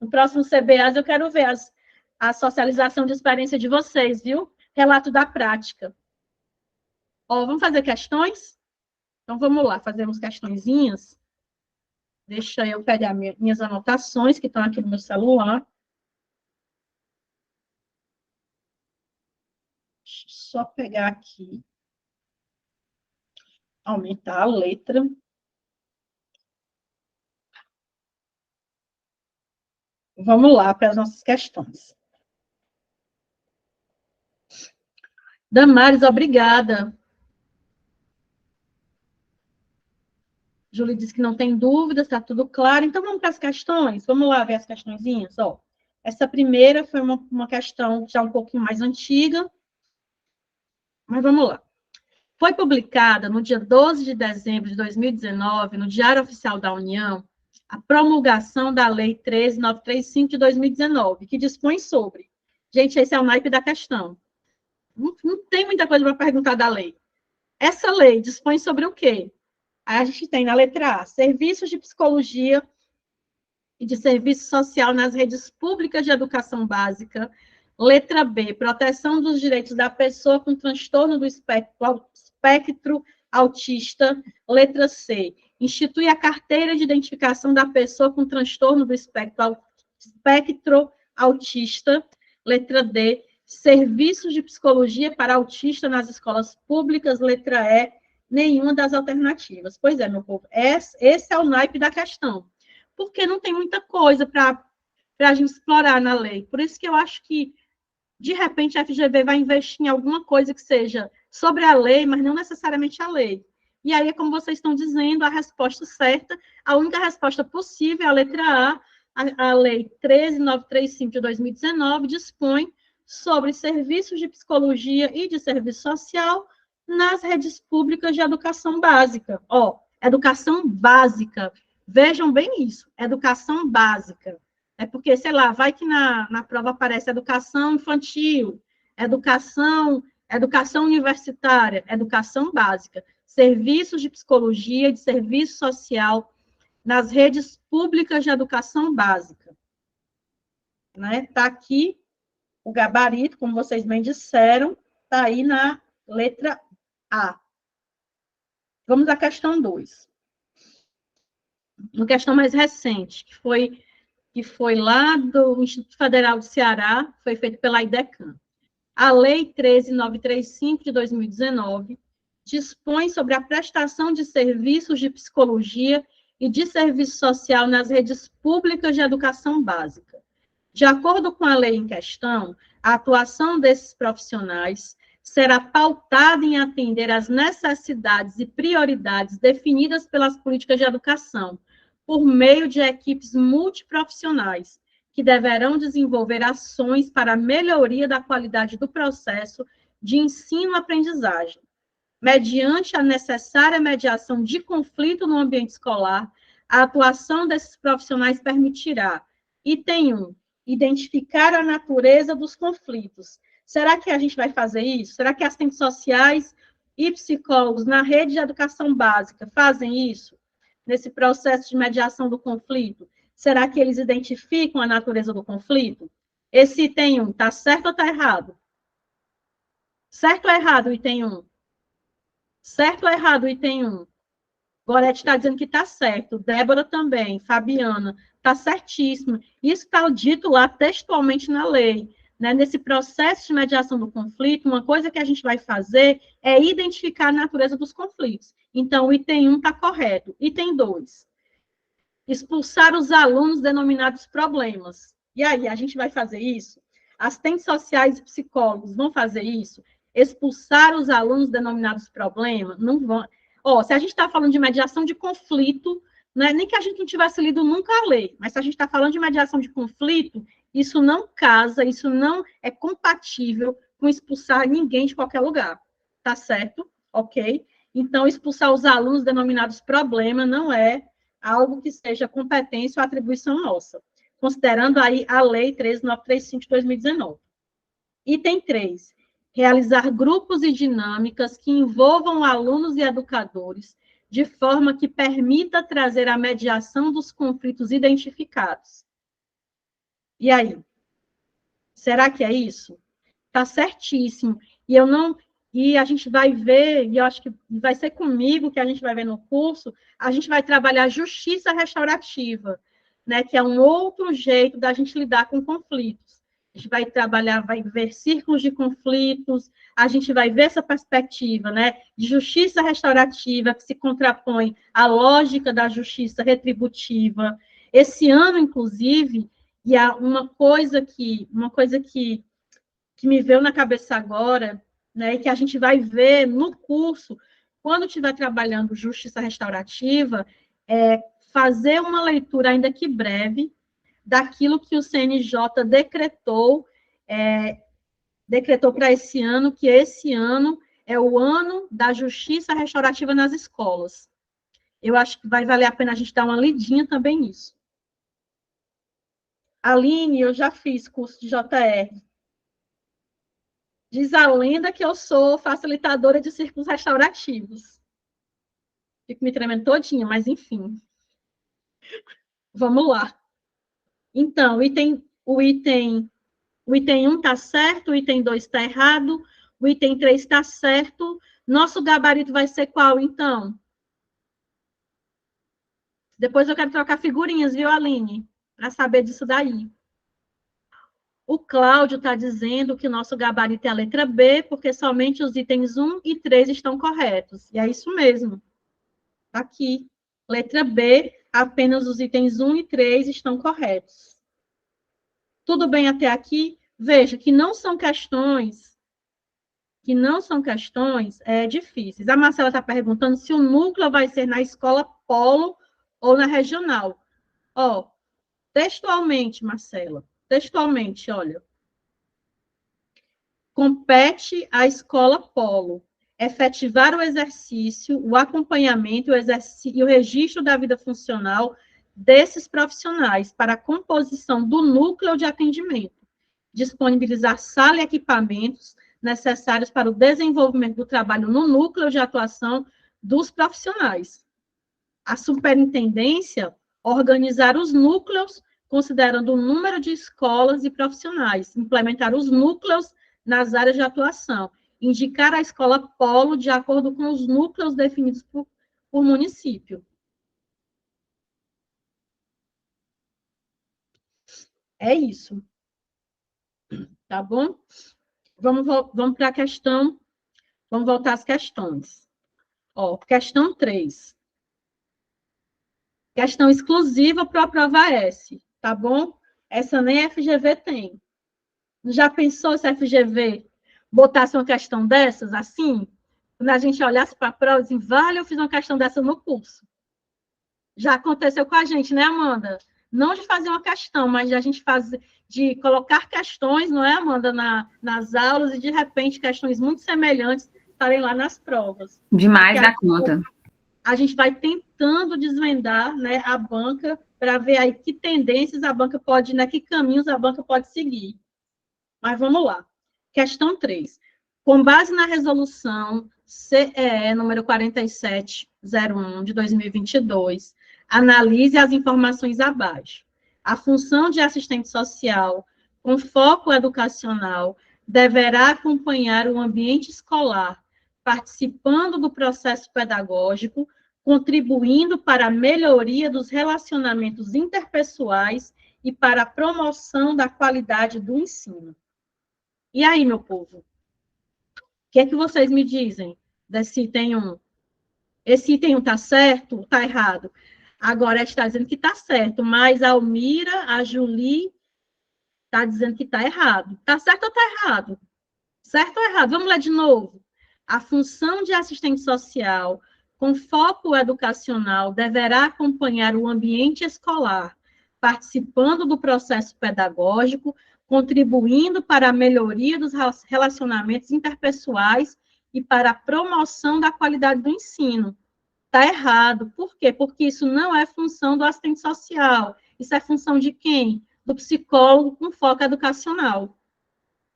No próximo CBAs, eu quero ver a socialização de experiência de vocês, viu? Relato da prática. Ó, vamos fazer questões? Então, vamos lá, fazemos questõezinhas. Deixa eu pegar minhas anotações, que estão aqui no meu celular. Deixa eu só pegar aqui. Aumentar a letra. Vamos lá para as nossas questões. Damares, obrigada. Júlia disse que não tem dúvidas, está tudo claro. Então, vamos para as questões? Vamos lá ver as questõezinhas? Ó, essa primeira foi uma questão já um pouquinho mais antiga, mas vamos lá. Foi publicada no dia 12 de dezembro de 2019, no Diário Oficial da União, a promulgação da Lei 13.935 de 2019, que dispõe sobre... Gente, esse é o naipe da questão. Não tem muita coisa para perguntar da lei. Essa lei dispõe sobre o quê? A gente tem na letra A, serviços de psicologia e de serviço social nas redes públicas de educação básica. Letra B, proteção dos direitos da pessoa com transtorno do espectro autista. Letra C, institui a carteira de identificação da pessoa com transtorno do espectro autista. Letra D, serviços de psicologia para autista nas escolas públicas. Letra E, nenhuma das alternativas. Pois é, meu povo, esse é o naipe da questão. Porque não tem muita coisa para a gente explorar na lei. Por isso que eu acho que, de repente, a FGV vai investir em alguma coisa que seja sobre a lei, mas não necessariamente a lei. E aí, como vocês estão dizendo, a resposta certa, a única resposta possível é a letra A Lei 13.935 de 2019 dispõe sobre serviços de psicologia e de serviço social nas redes públicas de educação básica. Ó, educação básica. Vejam bem isso, educação básica. É porque, sei lá, vai que na prova aparece educação infantil, educação universitária, educação básica, serviços de psicologia e de serviço social nas redes públicas de educação básica. Né? Tá aqui o gabarito, como vocês bem disseram, tá aí na letra A. Vamos à questão 2. Uma questão mais recente, que foi lá do Instituto Federal do Ceará, foi feito pela IDECAM. A Lei 13.935 de 2019 dispõe sobre a prestação de serviços de psicologia e de serviço social nas redes públicas de educação básica. De acordo com a lei em questão, a atuação desses profissionais será pautada em atender às necessidades e prioridades definidas pelas políticas de educação, por meio de equipes multiprofissionais, que deverão desenvolver ações para a melhoria da qualidade do processo de ensino-aprendizagem, mediante a necessária mediação de conflito no ambiente escolar. A atuação desses profissionais permitirá, item 1, identificar a natureza dos conflitos. Será que a gente vai fazer isso? Será que assistentes sociais e psicólogos na rede de educação básica fazem isso? Nesse processo de mediação do conflito? Será que eles identificam a natureza do conflito? Esse item 1, está certo ou está errado? Certo ou errado o item 1? Certo ou errado o item 1? Gorete está dizendo que está certo. Débora também. Fabiana, está certíssimo. Isso está dito lá textualmente na lei. Né? Nesse processo de mediação do conflito, uma coisa que a gente vai fazer é identificar a natureza dos conflitos. Então, o item 1 está correto. Item 2. Expulsar os alunos denominados problemas. E aí, a gente vai fazer isso? Assistentes sociais e psicólogos vão fazer isso? Expulsar os alunos denominados problemas? Não vão. Ó, se a gente está falando de mediação de conflito, né, nem que a gente não tivesse lido nunca a lei, mas se a gente está falando de mediação de conflito, Isso não casa, isso não é compatível com expulsar ninguém de qualquer lugar, tá certo? Ok? Então, expulsar os alunos denominados problema não é algo que seja competência ou atribuição nossa, considerando aí a Lei 13.935 de 2019. Item 3. Realizar grupos e dinâmicas que envolvam alunos e educadores, de forma que permita trazer a mediação dos conflitos identificados. E aí? Será que é isso? Está certíssimo. E a gente vai ver, e eu acho que vai ser comigo que a gente vai ver no curso, a gente vai trabalhar justiça restaurativa, né, que é um outro jeito da gente lidar com conflitos. A gente vai trabalhar, vai ver círculos de conflitos, a gente vai ver essa perspectiva, né, de justiça restaurativa que se contrapõe à lógica da justiça retributiva. Esse ano, inclusive, e há uma coisa que me veio na cabeça agora, né, e que a gente vai ver no curso, quando estiver trabalhando justiça restaurativa, é fazer uma leitura, ainda que breve, daquilo que o CNJ decretou para esse ano, que esse ano é o ano da justiça restaurativa nas escolas. Eu acho que vai valer a pena a gente dar uma lidinha também nisso. Aline, eu já fiz curso de JR. Diz a lenda que eu sou facilitadora de círculos restaurativos. Fico me tremendo todinha, mas enfim. Vamos lá. Então, o item 1 está certo, o item 2 está errado, o item 3 está certo. Nosso gabarito vai ser qual, então? Depois eu quero trocar figurinhas, viu, Aline? Para saber disso daí. O Cláudio está dizendo que o nosso gabarito é a letra B, porque somente os itens 1 e 3 estão corretos. E é isso mesmo. Aqui. Letra B, apenas os itens 1 e 3 estão corretos. Tudo bem até aqui? Veja que não são questões difíceis. A Marcela está perguntando se o núcleo vai ser na escola polo ou na regional. Ó, textualmente, Marcela, textualmente, olha. Compete à escola polo efetivar o exercício, o acompanhamento e o registro da vida funcional desses profissionais para a composição do núcleo de atendimento, disponibilizar sala e equipamentos necessários para o desenvolvimento do trabalho no núcleo de atuação dos profissionais. A superintendência organizar os núcleos, considerando o número de escolas e profissionais, implementar os núcleos nas áreas de atuação, indicar a escola polo de acordo com os núcleos definidos por município. É isso. Tá bom? Vamos para a questão, vamos voltar às questões. Ó, questão 3. Questão exclusiva para a prova S, tá bom? Essa nem a FGV tem. Já pensou se a FGV botasse uma questão dessas, assim? Quando a gente olhasse para a prova e disse, vale, eu fiz uma questão dessa no curso. Já aconteceu com a gente, né, Amanda? Não de fazer uma questão, mas de a gente de colocar questões, não é, Amanda, nas aulas, e de repente questões muito semelhantes estarem lá nas provas. Demais da conta. A gente vai tentando desvendar, né, a banca para ver aí que tendências a banca pode, né, que caminhos a banca pode seguir. Mas vamos lá. Questão 3. Com base na resolução CEE número 4701 de 2022, analise as informações abaixo. A função de assistente social, com foco educacional, deverá acompanhar o ambiente escolar, participando do processo pedagógico, contribuindo para a melhoria dos relacionamentos interpessoais e para a promoção da qualidade do ensino. E aí, meu povo? O que é que vocês me dizem desse item 1? Esse item 1 está certo ou está errado? Agora, está dizendo que está certo, mas a Almira, a Julie, está dizendo que está errado. Está certo ou está errado? Certo ou errado? Vamos ler de novo. A função de assistente social, com foco educacional, deverá acompanhar o ambiente escolar, participando do processo pedagógico, contribuindo para a melhoria dos relacionamentos interpessoais e para a promoção da qualidade do ensino. Está errado. Por quê? Porque isso não é função do assistente social. Isso é função de quem? Do psicólogo com foco educacional.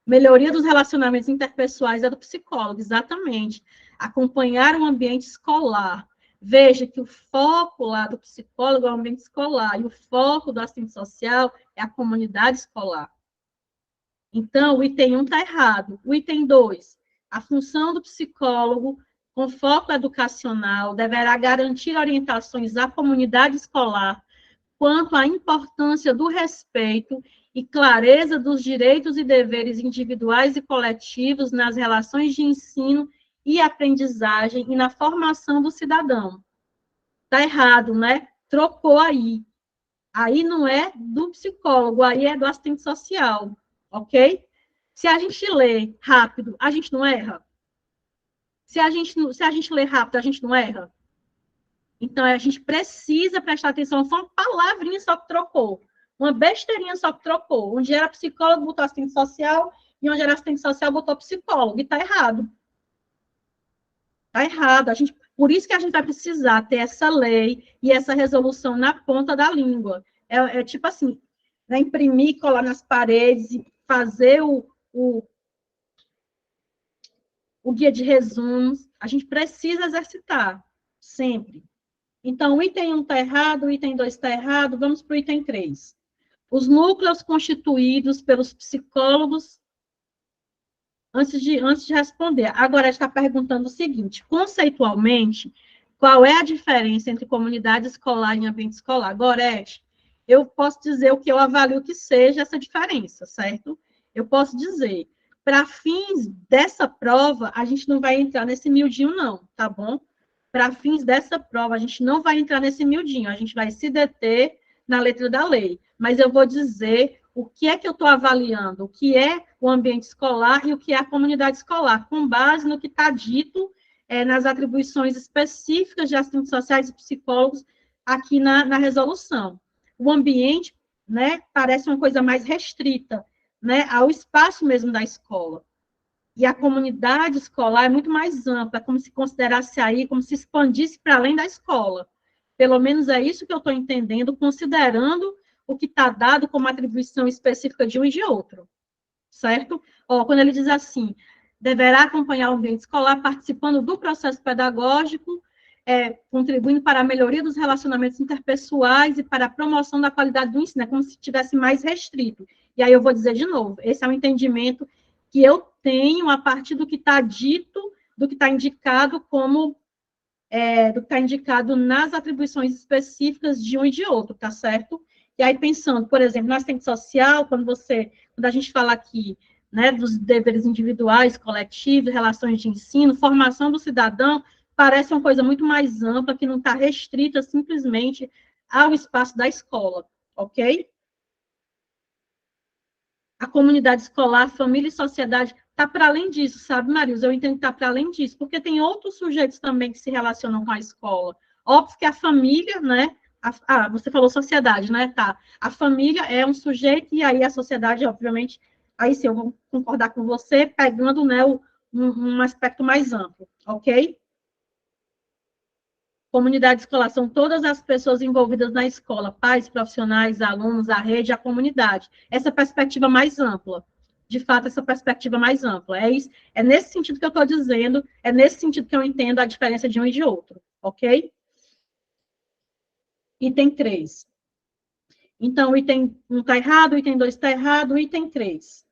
Melhoria dos relacionamentos interpessoais é do psicólogo, exatamente. Acompanhar o ambiente escolar. Veja que o foco lá do psicólogo é o ambiente escolar, e o foco do assistente social é a comunidade escolar. Então, o item 1 está errado. O item 2, a função do psicólogo com foco educacional deverá garantir orientações à comunidade escolar quanto à importância do respeito e clareza dos direitos e deveres individuais e coletivos nas relações de ensino e aprendizagem e na formação do cidadão. Está errado, né? Trocou aí. Aí não é do psicólogo, aí é do assistente social, ok? Se a gente lê rápido, a gente não erra? Se a gente lê rápido, a gente não erra? Então, a gente precisa prestar atenção. Foi uma palavrinha só que trocou. Uma besteirinha só que trocou. Onde era psicólogo, botou assistente social, e onde era assistente social, botou psicólogo. E está errado. Está errado. Por isso que a gente vai precisar ter essa lei e essa resolução na ponta da língua. É tipo assim, né, imprimir, colar nas paredes e fazer o guia de resumos. A gente precisa exercitar, sempre. Então, o item 1 está errado, o item 2 está errado, vamos para o item 3. Os núcleos constituídos pelos psicólogos, antes de responder, agora está perguntando o seguinte, conceitualmente, qual é a diferença entre comunidade escolar e ambiente escolar? Gorete, eu posso dizer o que eu avalio que seja essa diferença, certo? Eu posso dizer, para fins dessa prova, a gente não vai entrar nesse miudinho não, tá bom? Para fins dessa prova, a gente não vai entrar nesse miudinho, a gente vai se deter na letra da lei. Mas eu vou dizer o que é que eu estou avaliando, o que é o ambiente escolar e o que é a comunidade escolar, com base no que está dito nas atribuições específicas de assistentes sociais e psicólogos aqui na resolução. O ambiente, né, parece uma coisa mais restrita, né, ao espaço mesmo da escola. E a comunidade escolar é muito mais ampla, como se considerasse aí, como se expandisse para além da escola. Pelo menos é isso que eu estou entendendo, considerando o que está dado como atribuição específica de um e de outro. Certo? Quando ele diz assim, deverá acompanhar o ambiente escolar participando do processo pedagógico, contribuindo para a melhoria dos relacionamentos interpessoais e para a promoção da qualidade do ensino, é como se estivesse mais restrito. E aí eu vou dizer de novo, esse é um entendimento que eu tenho a partir do que está dito, do que está indicado como, do que está indicado nas atribuições específicas de um e de outro, tá certo? E aí, pensando, por exemplo, na assistente social, quando a gente fala aqui, né, dos deveres individuais, coletivos, relações de ensino, formação do cidadão, parece uma coisa muito mais ampla, que não está restrita simplesmente ao espaço da escola, ok? A comunidade escolar, família e sociedade, está para além disso, sabe, Marilza? Eu entendo que está para além disso, porque tem outros sujeitos também que se relacionam com a escola. Óbvio que a família, né? Você falou sociedade, né? Tá. A família é um sujeito, e aí a sociedade, obviamente, aí sim, eu vou concordar com você, pegando, né, um aspecto mais amplo, ok? Comunidade escolar são todas as pessoas envolvidas na escola, pais, profissionais, alunos, a rede, a comunidade. Essa perspectiva mais ampla. De fato, essa perspectiva mais ampla. É isso, é nesse sentido que eu estou dizendo, é nesse sentido que eu entendo a diferença de um e de outro, ok? Item 3. Então, o item 1 está errado, o item 2 está errado, o item 3.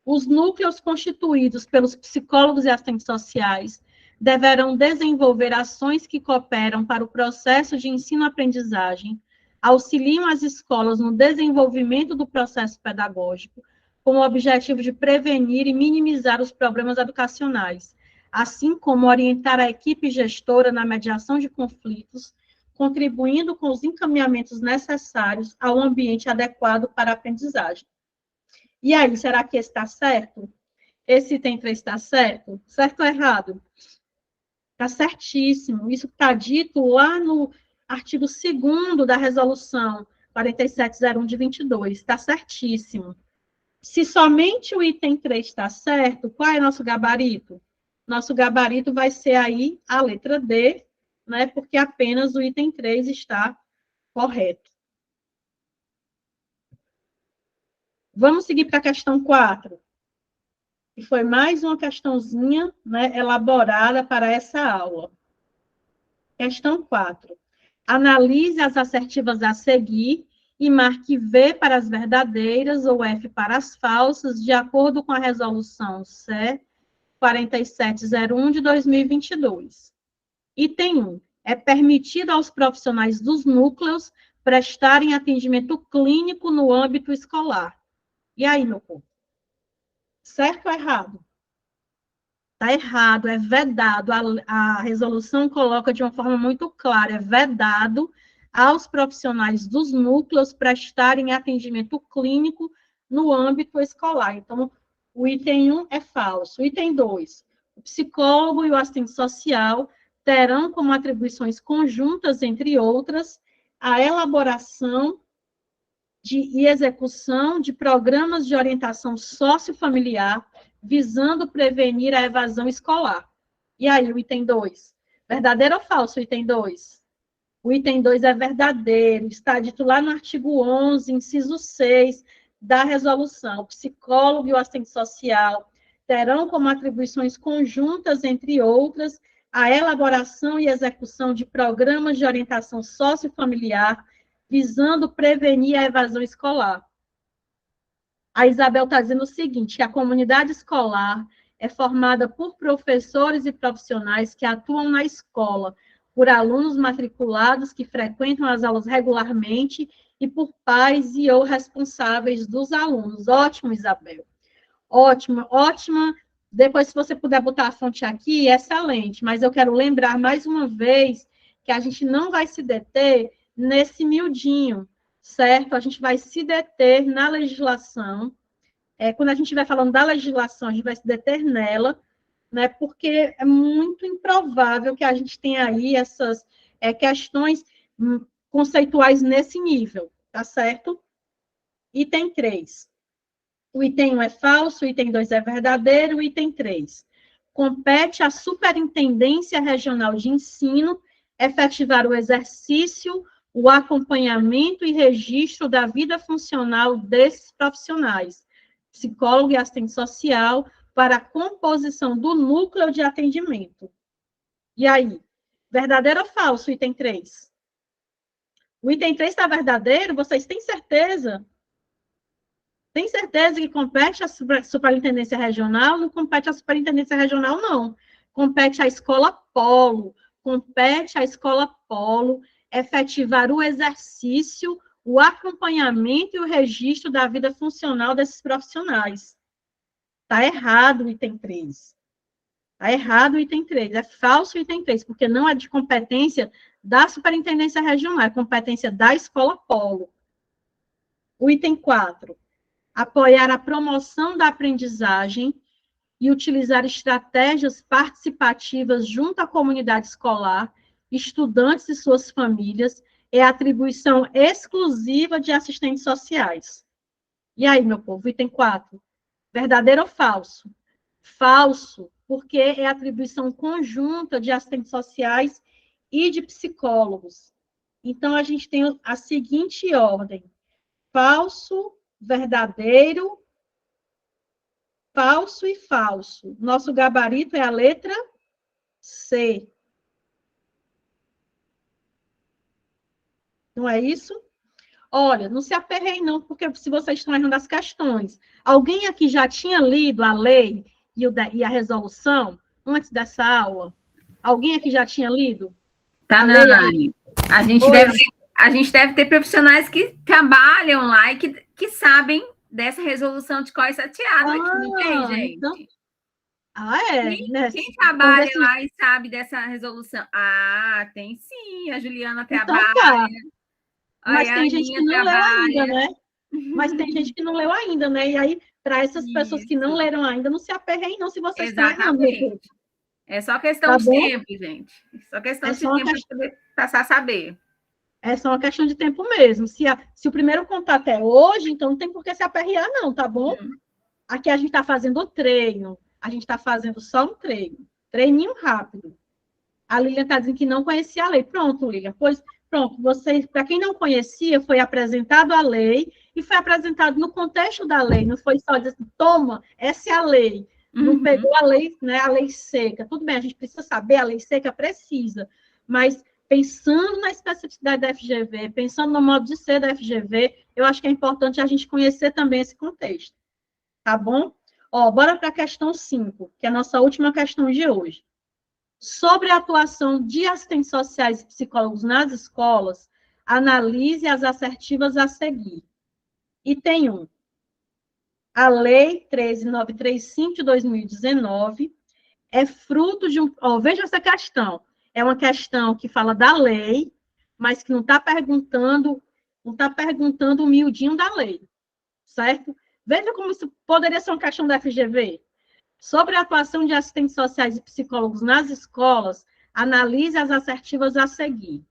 Os núcleos constituídos pelos psicólogos e assistentes sociais deverão desenvolver ações que cooperam para o processo de ensino-aprendizagem, auxiliam as escolas no desenvolvimento do processo pedagógico, com o objetivo de prevenir e minimizar os problemas educacionais, assim como orientar a equipe gestora na mediação de conflitos, contribuindo com os encaminhamentos necessários ao ambiente adequado para a aprendizagem. E aí, será que esse está certo? Esse item 3 está certo? Certo ou errado? Está certíssimo. Isso está dito lá no artigo 2º da resolução, 4701 de 22. Está certíssimo. Se somente o item 3 está certo, qual é nosso gabarito? Nosso gabarito vai ser aí a letra D, né? Porque apenas o item 3 está correto. Vamos seguir para a questão 4, que foi mais uma questãozinha, né, elaborada para essa aula. Questão 4. Analise as assertivas a seguir e marque V para as verdadeiras ou F para as falsas, de acordo com a resolução C 4701 de 2022. Item 1. É permitido aos profissionais dos núcleos prestarem atendimento clínico no âmbito escolar. E aí, meu povo? Certo ou errado? Está errado, é vedado. A resolução coloca de uma forma muito clara, é vedado aos profissionais dos núcleos prestarem atendimento clínico no âmbito escolar. Então, o item 1 é falso. O item 2, o psicólogo e o assistente social terão como atribuições conjuntas, entre outras, a elaboração e execução de programas de orientação sociofamiliar, visando prevenir a evasão escolar. E aí, o item 2? Verdadeiro ou falso o item 2? O item 2 é verdadeiro, está dito lá no artigo 11, inciso 6 da resolução. O psicólogo e o assistente social terão como atribuições conjuntas, entre outras, a elaboração e execução de programas de orientação sociofamiliar, visando prevenir a evasão escolar. A Isabel está dizendo o seguinte, que a comunidade escolar é formada por professores e profissionais que atuam na escola, por alunos matriculados que frequentam as aulas regularmente e por pais e ou responsáveis dos alunos. Ótimo, Isabel. Ótima, ótima. Depois, se você puder botar a fonte aqui, excelente. Mas eu quero lembrar mais uma vez que a gente não vai se deter nesse miudinho, certo? A gente vai se deter na legislação. Quando a gente estiver falando da legislação, a gente vai se deter nela, né? Porque é muito improvável que a gente tenha aí essas questões conceituais nesse nível, tá certo? Item 3. O item 1 é falso, o item 2 é verdadeiro, o item 3. Compete à Superintendência Regional de Ensino efetivar o exercício, o acompanhamento e registro da vida funcional desses profissionais, psicólogo e assistente social, para a composição do núcleo de atendimento. E aí, verdadeiro ou falso o item 3? O item 3 está verdadeiro? Vocês têm certeza? Tem certeza que compete à superintendência regional? Não compete à superintendência regional, não. Compete à escola polo. Compete à escola polo efetivar o exercício, o acompanhamento e o registro da vida funcional desses profissionais. Está errado o item 3. Está errado o item 3. É falso o item 3, porque não é de competência da superintendência regional, é competência da escola polo. O item 4. Apoiar a promoção da aprendizagem e utilizar estratégias participativas junto à comunidade escolar, estudantes e suas famílias, é atribuição exclusiva de assistentes sociais. E aí, meu povo, item 4. Verdadeiro ou falso? Falso, porque é atribuição conjunta de assistentes sociais e de psicólogos. Então, a gente tem a seguinte ordem: falso, verdadeiro, falso e falso. Nosso gabarito é a letra C. Não é isso? Olha, não se aperreiem não, porque se vocês estão errando as questões. Alguém aqui já tinha lido a lei e a resolução antes dessa aula? Alguém aqui já tinha lido? Tá, Nani. A gente deve ter profissionais que trabalham lá e que sabem dessa resolução de Código Sateado aqui, não tem, gente? Então... Quem trabalha então, lá e sabe dessa resolução? Ah, tem sim, a Juliana trabalha. Então, tá. Mas tem gente que não leu ainda, né? Mas tem gente que não leu ainda, né? E aí, para essas pessoas que não leram ainda, não se aperreiem não se vocês estão errando. É só questão de tempo, gente. Só questão de tempo para passar a saber. É só uma questão de tempo mesmo. Se o primeiro contato é hoje, então não tem por que se aperrear, não, tá bom? Aqui a gente está fazendo treino, a gente está fazendo só um treino, treininho rápido. A Lilian está dizendo que não conhecia a lei. Pronto, Lilian, pois pronto, vocês, para quem não conhecia, foi apresentado a lei e foi apresentado no contexto da lei, não foi só dizer assim, toma, essa é a lei. Não pegou a lei, né, a lei seca. Tudo bem, a gente precisa saber, a lei seca precisa, mas pensando na especificidade da FGV, pensando no modo de ser da FGV, eu acho que é importante a gente conhecer também esse contexto. Tá bom? Ó, bora para a questão 5, que é a nossa última questão de hoje. Sobre a atuação de assistentes sociais e psicólogos nas escolas, analise as assertivas a seguir. Item 1. A Lei 13.935 de 2019 é fruto de um... Ó, veja essa questão. É uma questão que fala da lei, mas que não está perguntando o miudinho da lei, certo? Veja como isso poderia ser uma questão da FGV. Sobre a atuação de assistentes sociais e psicólogos nas escolas, analise as assertivas a seguir.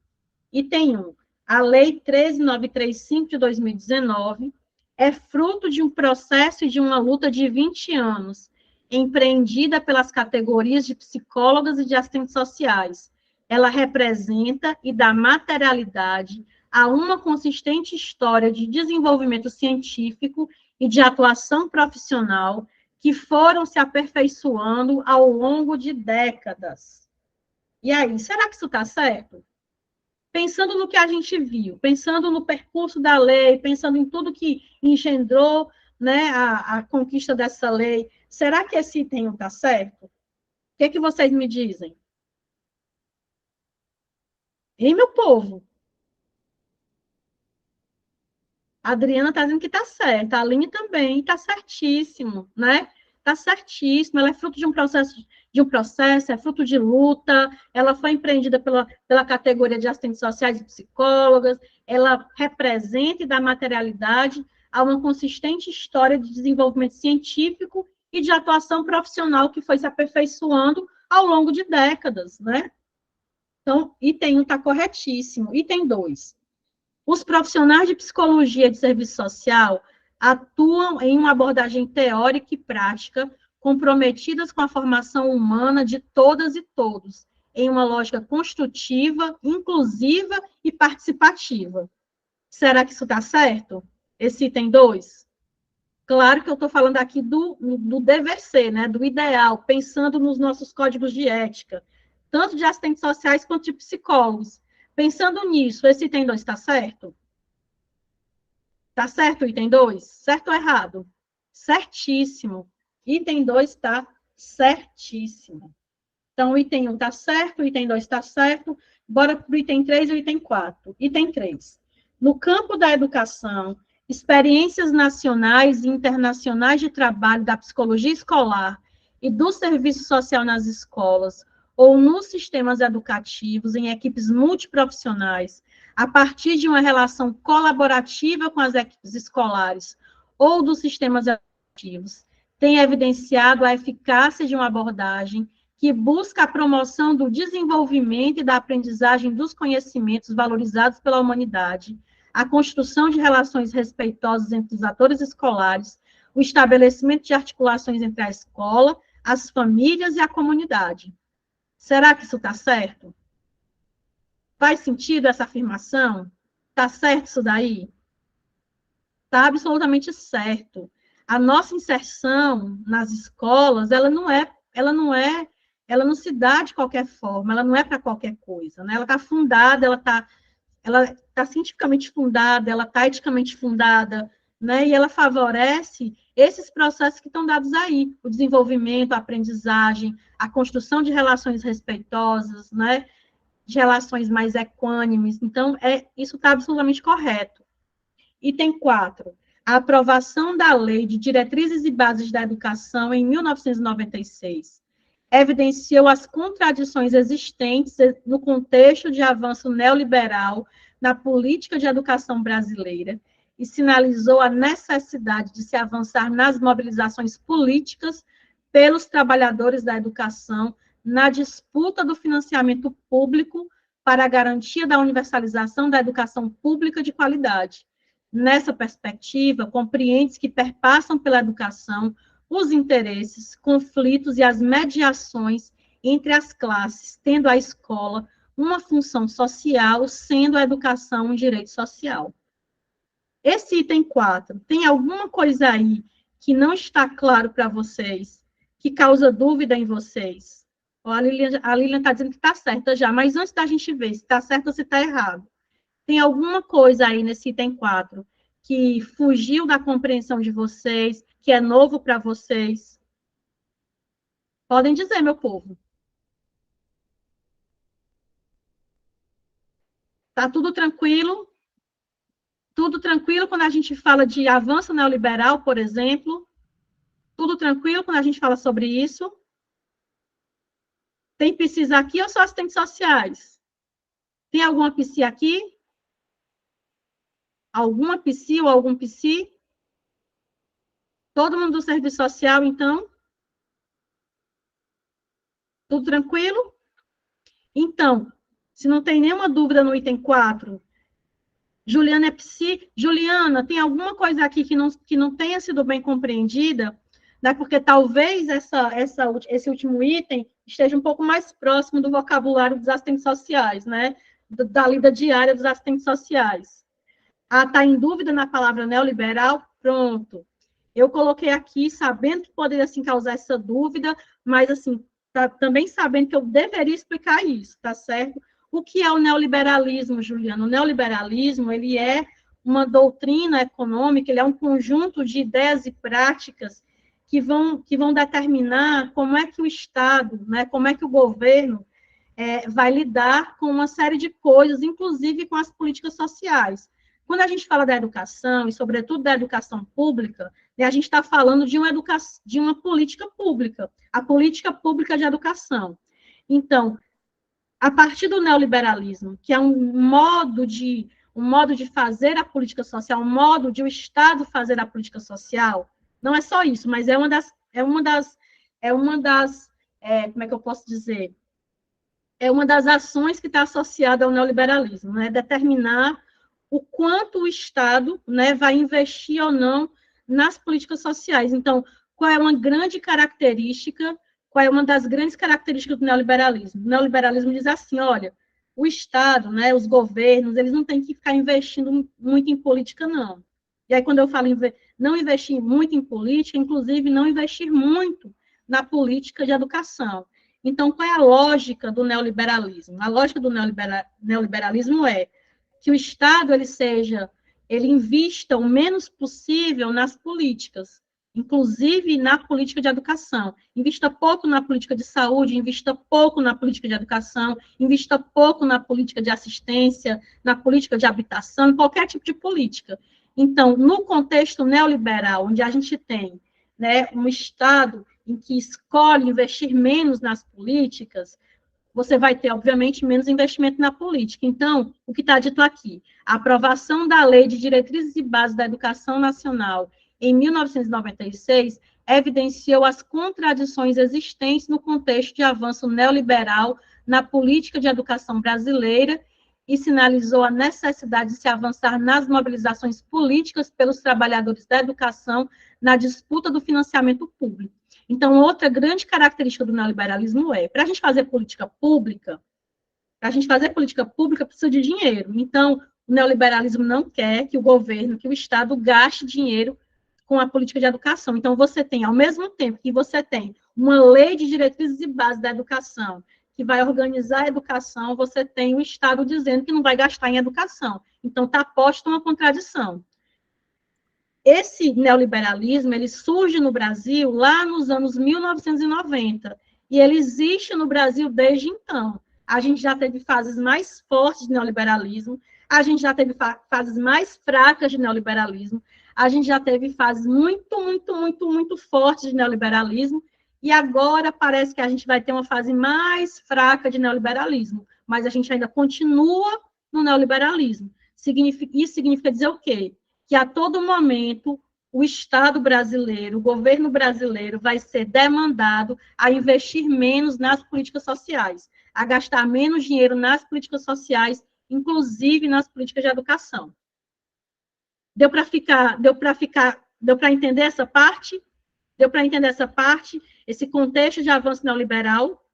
Item 1. A Lei 13.935 de 2019 é fruto de um processo e de uma luta de 20 anos, empreendida pelas categorias de psicólogas e de assistentes sociais. Ela representa e dá materialidade a uma consistente história de desenvolvimento científico e de atuação profissional que foram se aperfeiçoando ao longo de décadas. E aí, será que isso está certo? Pensando no que a gente viu, pensando no percurso da lei, pensando em tudo que engendrou, né, a conquista dessa lei, será que esse item está certo? O que vocês me dizem? E meu povo? A Adriana está dizendo que está certo, a Aline também está certíssimo, né? Está certíssimo, ela é fruto de um processo, é fruto de luta, ela foi empreendida pela categoria de assistentes sociais e psicólogas, ela representa e dá materialidade a uma consistente história de desenvolvimento científico e de atuação profissional que foi se aperfeiçoando ao longo de décadas, né? Então, item 1 está corretíssimo. Item 2. Os profissionais de psicologia e de serviço social atuam em uma abordagem teórica e prática comprometidas com a formação humana de todas e todos, em uma lógica construtiva, inclusiva e participativa. Será que isso está certo? Esse item 2? Claro que eu estou falando aqui do dever ser, né? Do ideal, pensando nos nossos códigos de ética, tanto de assistentes sociais quanto de psicólogos. Pensando nisso, esse item 2 está certo? Está certo o item 2? Certo ou errado? Certíssimo. Item 2 está certíssimo. Então, o item 1 está certo, o item 2 está certo. Bora para o item 3 e o item 4. Item 3. No campo da educação, experiências nacionais e internacionais de trabalho da psicologia escolar e do serviço social nas escolas ou nos sistemas educativos, em equipes multiprofissionais, a partir de uma relação colaborativa com as equipes escolares ou dos sistemas educativos, tem evidenciado a eficácia de uma abordagem que busca a promoção do desenvolvimento e da aprendizagem dos conhecimentos valorizados pela humanidade, a construção de relações respeitosas entre os atores escolares, o estabelecimento de articulações entre a escola, as famílias e a comunidade. Será que isso está certo? Faz sentido essa afirmação? Está certo isso daí? Está absolutamente certo. A nossa inserção nas escolas, ela não se dá de qualquer forma, ela não é para qualquer coisa, né? Ela está fundada, ela tá cientificamente fundada, ela está eticamente fundada, né? E ela favorece esses processos que estão dados aí, o desenvolvimento, a aprendizagem, a construção de relações respeitosas, né? De relações mais equânimes. Então, isso está absolutamente correto. Item 4. A aprovação da Lei de Diretrizes e Bases da Educação em 1996 evidenciou as contradições existentes no contexto de avanço neoliberal na política de educação brasileira e sinalizou a necessidade de se avançar nas mobilizações políticas pelos trabalhadores da educação na disputa do financiamento público para a garantia da universalização da educação pública de qualidade. Nessa perspectiva, compreende que perpassam pela educação os interesses, conflitos e as mediações entre as classes, tendo a escola uma função social, sendo a educação um direito social. Esse item 4, tem alguma coisa aí que não está claro para vocês, que causa dúvida em vocês? A Lilian está dizendo que está certa já, mas antes da gente ver se está certo ou se está errado, tem alguma coisa aí nesse item 4 que fugiu da compreensão de vocês, que é novo para vocês? Podem dizer, meu povo. Está tudo tranquilo? Tudo tranquilo quando a gente fala de avanço neoliberal, por exemplo? Tudo tranquilo quando a gente fala sobre isso? Tem psis aqui ou só assistentes sociais? Tem alguma psi aqui? Alguma psi ou algum psi? Todo mundo do serviço social, então? Tudo tranquilo? Então, se não tem nenhuma dúvida no item 4, Juliana é psi. Juliana, tem alguma coisa aqui que não tenha sido bem compreendida? Né? Porque talvez esse último item esteja um pouco mais próximo do vocabulário dos assistentes sociais, né? Da lida diária dos assistentes sociais. Ah, está em dúvida na palavra neoliberal? Pronto. Eu coloquei aqui, sabendo que poderia, assim, causar essa dúvida, mas, assim, também sabendo que eu deveria explicar isso, tá certo? O que é o neoliberalismo, Juliana? O neoliberalismo, ele é uma doutrina econômica, ele é um conjunto de ideias e práticas que vão determinar como é que o Estado, né, como é que o governo vai lidar com uma série de coisas, inclusive com as políticas sociais. Quando a gente fala da educação, e sobretudo da educação pública, né, a gente está falando de uma política pública, a política pública de educação. Então, a partir do neoliberalismo, que é um modo de fazer a política social, um modo de o Estado fazer a política social, não é só isso, mas como é que eu posso dizer? É uma das ações que está associada ao neoliberalismo, né? Determinar o quanto o Estado, né, vai investir ou não nas políticas sociais. Então, qual é uma grande característica, qual é uma das grandes características do neoliberalismo? O neoliberalismo diz assim, olha, o Estado, né, os governos, eles não têm que ficar investindo muito em política, não. E aí, quando eu falo não investir muito em política, inclusive não investir muito na política de educação. Então, qual é a lógica do neoliberalismo? A lógica do neoliberalismo é que o Estado ele invista o menos possível nas políticas, inclusive na política de educação. Invista pouco na política de saúde, invista pouco na política de educação, invista pouco na política de assistência, na política de habitação, em qualquer tipo de política. Então, no contexto neoliberal, onde a gente tem, né, um Estado em que escolhe investir menos nas políticas, você vai ter, obviamente, menos investimento na política. Então, o que está dito aqui? A aprovação da Lei de Diretrizes e Bases da Educação Nacional em 1996 evidenciou as contradições existentes no contexto de avanço neoliberal na política de educação brasileira e sinalizou a necessidade de se avançar nas mobilizações políticas pelos trabalhadores da educação na disputa do financiamento público. Então, outra grande característica do neoliberalismo para a gente fazer política pública, precisa de dinheiro. Então, o neoliberalismo não quer que o governo, que o Estado gaste dinheiro com a política de educação. Então, você tem, ao mesmo tempo que você tem uma lei de diretrizes e bases da educação, que vai organizar a educação, você tem o Estado dizendo que não vai gastar em educação. Então, está posta uma contradição. Esse neoliberalismo, ele surge no Brasil lá nos anos 1990, e ele existe no Brasil desde então. A gente já teve fases mais fortes de neoliberalismo, a gente já teve fases mais fracas de neoliberalismo, a gente já teve fases muito fortes de neoliberalismo, e agora parece que a gente vai ter uma fase mais fraca de neoliberalismo, mas a gente ainda continua no neoliberalismo. Isso significa dizer o quê? Que a todo momento o Estado brasileiro, o governo brasileiro vai ser demandado a investir menos nas políticas sociais. a gastar menos dinheiro nas políticas sociais, inclusive nas políticas de educação. Deu para entender essa parte? Deu para entender essa parte? Esse contexto de avanço neoliberal?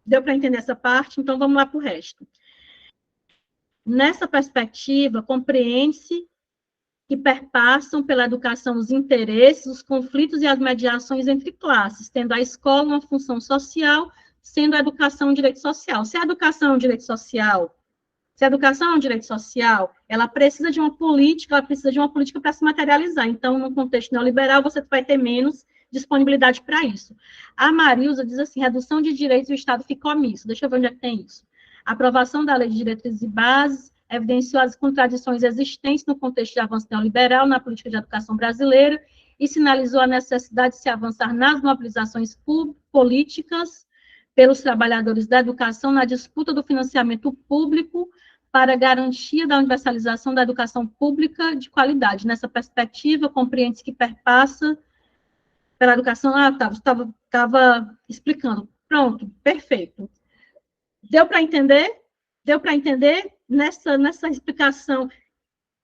Deu para entender essa parte? Então, vamos lá para o resto. Nessa perspectiva, compreende-se que perpassam pela educação os interesses, os conflitos e as mediações entre classes, tendo a escola uma função social, sendo a educação um direito social. Se a educação é um direito social, ela precisa de uma política, para se materializar. Então, no contexto neoliberal, você vai ter menos disponibilidade para isso. A Marilza diz assim, redução de direitos, o Estado ficou omisso. Deixa eu ver onde é que tem isso. A aprovação da Lei de Diretrizes e Bases evidenciou as contradições existentes no contexto de avanço neoliberal na política de educação brasileira e sinalizou a necessidade de se avançar nas mobilizações políticas pelos trabalhadores da educação na disputa do financiamento público para a garantia da universalização da educação pública de qualidade. Nessa perspectiva, compreende-se que perpassa pela educação... estava explicando. Pronto, perfeito. Deu para entender? Deu para entender? Nessa explicação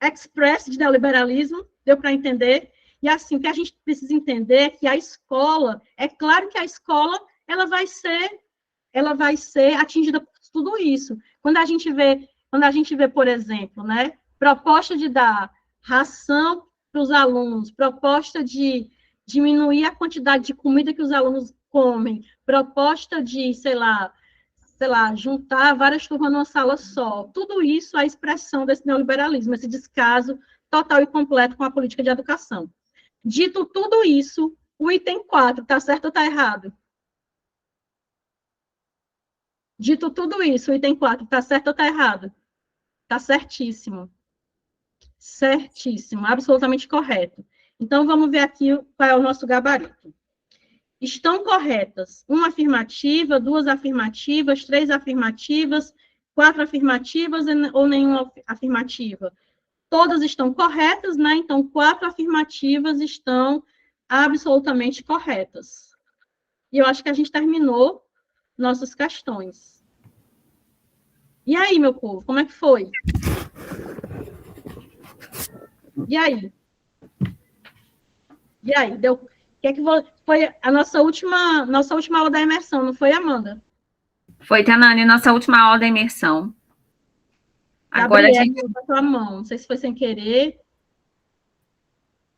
express de neoliberalismo, deu para entender? E assim, o que a gente precisa entender é que a escola, é claro que a escola, ela vai ser atingida por tudo isso. Quando a gente vê, por exemplo, né, proposta de dar ração para os alunos, proposta de diminuir a quantidade de comida que os alunos comem, proposta de, sei lá, juntar várias turmas numa sala só. Tudo isso é a expressão desse neoliberalismo, esse descaso total e completo com a política de educação. Dito tudo isso, o item 4, está certo ou está errado? Dito tudo isso, o item 4, está certo ou está errado? Está certíssimo. Certíssimo, absolutamente correto. Então, vamos ver aqui qual é o nosso gabarito. Estão corretas uma afirmativa, 2 afirmativas, 3 afirmativas, 4 afirmativas ou nenhuma afirmativa? Todas estão corretas, né? Então, 4 afirmativas estão absolutamente corretas. E eu acho que a gente terminou nossas questões. E aí, meu povo, como é que foi? E aí? Deu... que foi a nossa última aula da imersão, não foi, Amanda? Foi, Tanane, nossa última aula da imersão. Agora Gabriela, botou a mão, não sei se foi sem querer.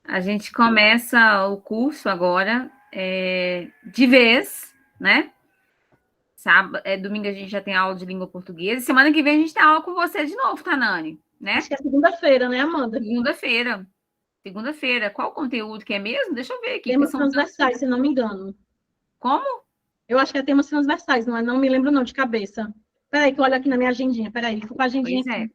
A gente começa o curso agora de vez, né? Domingo a gente já tem aula de língua portuguesa. Semana que vem a gente tem aula com você de novo, Tanane, né? Acho que é segunda-feira, né, Amanda? Segunda-feira. Qual o conteúdo que é mesmo? Deixa eu ver aqui. Temas transversais, se não me engano. Como? Eu acho que é temas transversais, não me lembro não, de cabeça. Peraí, que eu olho aqui na minha agendinha. Peraí, fico com a agendinha aqui.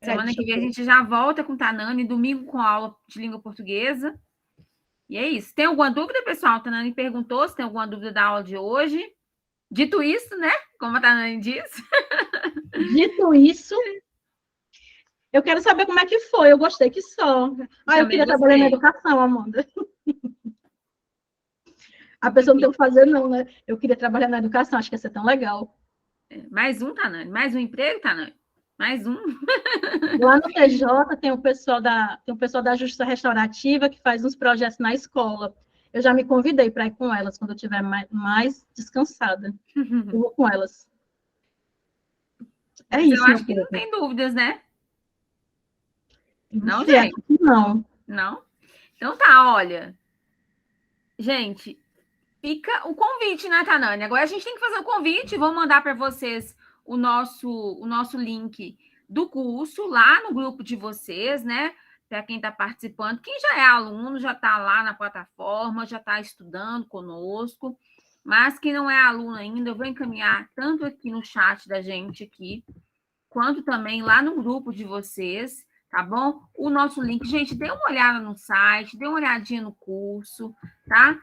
Semana que vem a gente já volta com Tanane, domingo com aula de língua portuguesa. E é isso. Tem alguma dúvida, pessoal? A Tanane perguntou se tem alguma dúvida da aula de hoje. Dito isso, né? Como a Tanane disse. Dito isso, eu quero saber como é que foi. Eu gostei que só. Eu queria trabalhar na educação, Amanda. A pessoa não tem o que fazer, não, né? Eu queria trabalhar na educação, acho que ia ser tão legal. Mais um, Tanane? Mais um emprego, Tanane? Mais um? Lá no TJ tem o pessoal da Justiça Restaurativa que faz uns projetos na escola. Eu já me convidei para ir com elas quando eu estiver mais descansada. Eu vou com elas. É isso. Eu acho que não tem dúvidas, né? Não, gente? Não. Não? Então tá, olha. Gente, fica o convite, né, Tanane? Agora a gente tem que fazer o convite. Vou mandar para vocês o nosso link do curso lá no grupo de vocês, né? Para quem está participando. Quem já é aluno, já está lá na plataforma, já está estudando conosco. Mas quem não é aluno ainda, eu vou encaminhar tanto aqui no chat da gente aqui, quanto também lá no grupo de vocês, tá bom? O nosso link. Gente, dê uma olhada no site, dê uma olhadinha no curso, tá?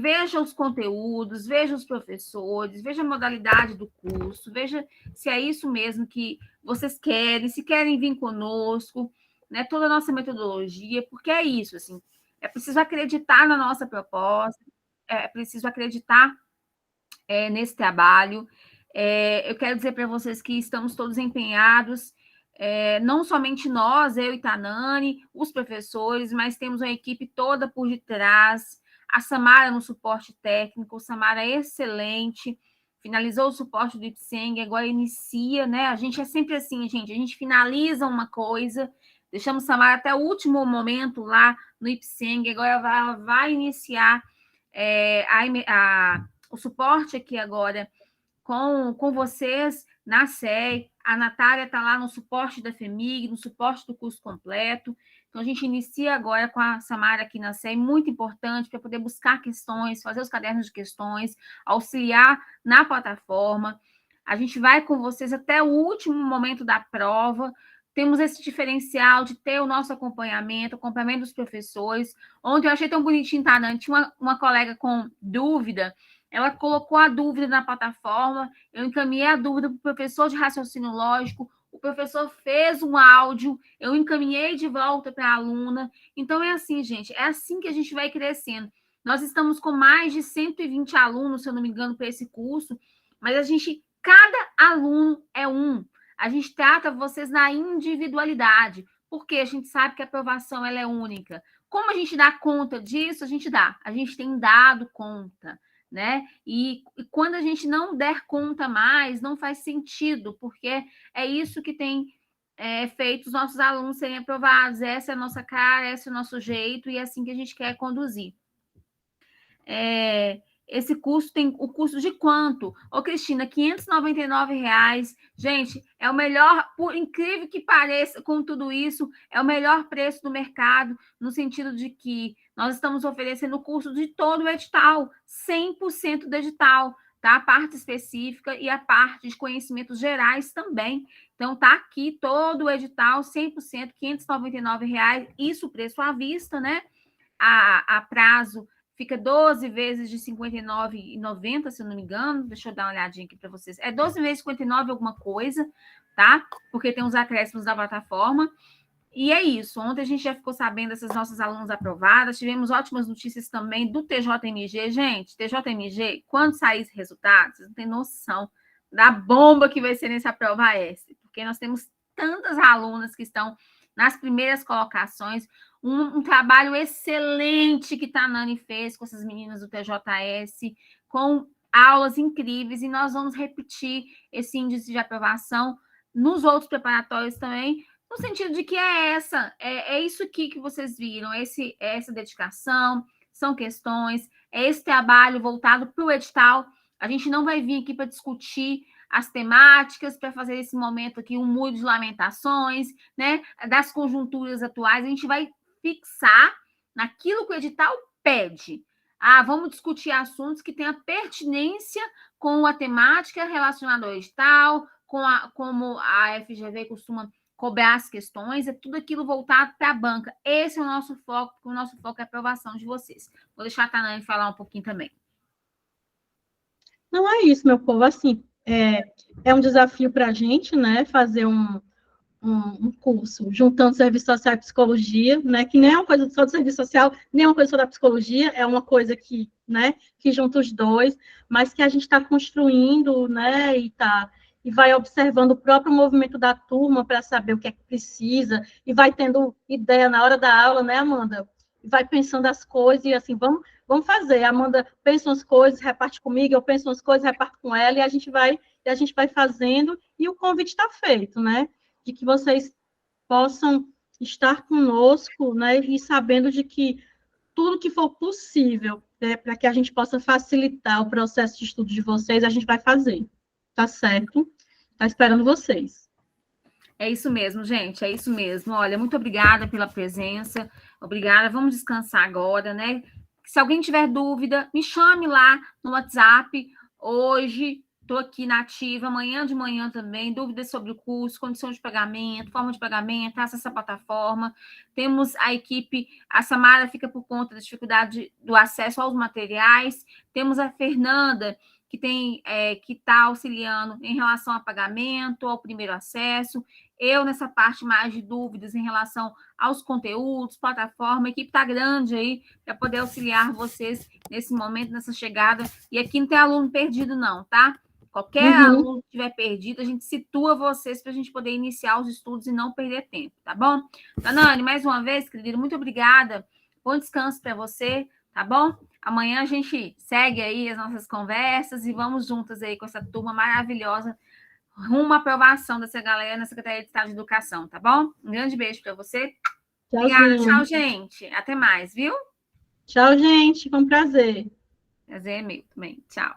Veja os conteúdos, veja os professores, veja a modalidade do curso, veja se é isso mesmo que vocês querem, se querem vir conosco, né? Toda a nossa metodologia, porque é isso, assim, é preciso acreditar na nossa proposta, é preciso acreditar nesse trabalho. Eu quero dizer para vocês que estamos todos empenhados, não somente nós, eu e Tanani, os professores, mas temos uma equipe toda por detrás, a Samara no suporte técnico, Samara é excelente, finalizou o suporte do IPSENG, agora inicia, né? A gente é sempre assim, gente, a gente finaliza uma coisa, deixamos Samara até o último momento lá no IPSENG, agora ela vai iniciar o suporte aqui agora com vocês na SEI. A Natália está lá no suporte da FEMIG, no suporte do curso completo. Então, a gente inicia agora com a Samara aqui na SEI, muito importante para poder buscar questões, fazer os cadernos de questões, auxiliar na plataforma. A gente vai com vocês até o último momento da prova. Temos esse diferencial de ter o nosso acompanhamento dos professores. Ontem eu achei tão bonitinho, tá, Nani? Tinha uma colega com dúvida, ela colocou a dúvida na plataforma, eu encaminhei a dúvida para o professor de raciocínio lógico, o professor fez um áudio, eu encaminhei de volta para a aluna. Então, é assim, gente, é assim que a gente vai crescendo. Nós estamos com mais de 120 alunos, se eu não me engano, para esse curso, mas cada aluno é um. A gente trata vocês na individualidade, porque a gente sabe que a aprovação ela é única. Como a gente dá conta disso? A gente tem dado conta, né? E quando a gente não der conta mais, não faz sentido, porque é isso que tem feito os nossos alunos serem aprovados. Essa é a nossa cara, esse é o nosso jeito, e é assim que a gente quer conduzir. Esse curso tem o custo de quanto? Ô, Cristina, R$ 599. Gente, é o melhor, por incrível que pareça, com tudo isso, é o melhor preço do mercado, no sentido de que nós estamos oferecendo o curso de todo o edital, 100% do edital, tá? A parte específica e a parte de conhecimentos gerais também. Então, tá aqui todo o edital, 100%, R$ 599, isso preço à vista, né? A prazo fica 12 vezes de R$ 59,90, se eu não me engano. Deixa eu dar uma olhadinha aqui para vocês. É 12 vezes 59 alguma coisa, tá? Porque tem os acréscimos da plataforma. E é isso. Ontem a gente já ficou sabendo dessas nossas alunas aprovadas. Tivemos ótimas notícias também do TJMG. Gente, TJMG, quando sair esse resultado, vocês não têm noção da bomba que vai ser nessa prova S. Porque nós temos tantas alunas que estão nas primeiras colocações. Um trabalho excelente que a Nani fez com essas meninas do TJS, com aulas incríveis, e nós vamos repetir esse índice de aprovação nos outros preparatórios também, no sentido de que é isso aqui que vocês viram, essa dedicação, são questões, é esse trabalho voltado para o edital. A gente não vai vir aqui para discutir as temáticas, para fazer esse momento aqui um muro de lamentações, né, das conjunturas atuais. A gente vai fixar naquilo que o edital pede. Vamos discutir assuntos que tenham pertinência com a temática relacionada ao edital, como a FGV costuma cobrar as questões, é tudo aquilo voltado para a banca. Esse é o nosso foco, porque o nosso foco é a aprovação de vocês. Vou deixar a Tanani falar um pouquinho também. Não é isso, meu povo, assim, é um desafio para a gente, né, fazer um curso juntando serviço social e psicologia, né, que nem é uma coisa só do serviço social, nem é uma coisa só da psicologia, é uma coisa que, né, que junta os dois, mas que a gente está construindo, né, e vai observando o próprio movimento da turma para saber o que é que precisa, e vai tendo ideia na hora da aula, né, Amanda? E vai pensando as coisas, e assim, vamos fazer. A Amanda pensa umas coisas, reparte comigo, eu penso umas coisas, reparto com ela, e a gente vai fazendo, e o convite está feito, né? De que vocês possam estar conosco, né, e sabendo de que tudo que for possível, né, para que a gente possa facilitar o processo de estudo de vocês, a gente vai fazer, tá certo? Tá esperando vocês. É isso mesmo, gente, é isso mesmo. Olha, muito obrigada pela presença, obrigada, vamos descansar agora, né? Se alguém tiver dúvida, me chame lá no WhatsApp, hoje estou aqui na ativa, amanhã de manhã também, dúvidas sobre o curso, condição de pagamento, forma de pagamento, acessa essa plataforma. Temos a equipe, a Samara fica por conta da dificuldade do acesso aos materiais, temos a Fernanda, que está auxiliando em relação a pagamento, ao primeiro acesso. Eu, nessa parte mais de dúvidas em relação aos conteúdos, plataforma, a equipe está grande aí para poder auxiliar vocês nesse momento, nessa chegada. E aqui não tem aluno perdido, não, tá? Qualquer aluno que estiver perdido, a gente situa vocês para a gente poder iniciar os estudos e não perder tempo, tá bom? Danane, mais uma vez, querido, muito obrigada. Bom descanso para você, tá bom? Amanhã a gente segue aí as nossas conversas e vamos juntas aí com essa turma maravilhosa rumo à aprovação dessa galera na Secretaria de Estado de Educação, tá bom? Um grande beijo para você. Obrigada, tchau, gente. Até mais, viu? Tchau, gente. Foi um prazer. Prazer é meu também. Tchau.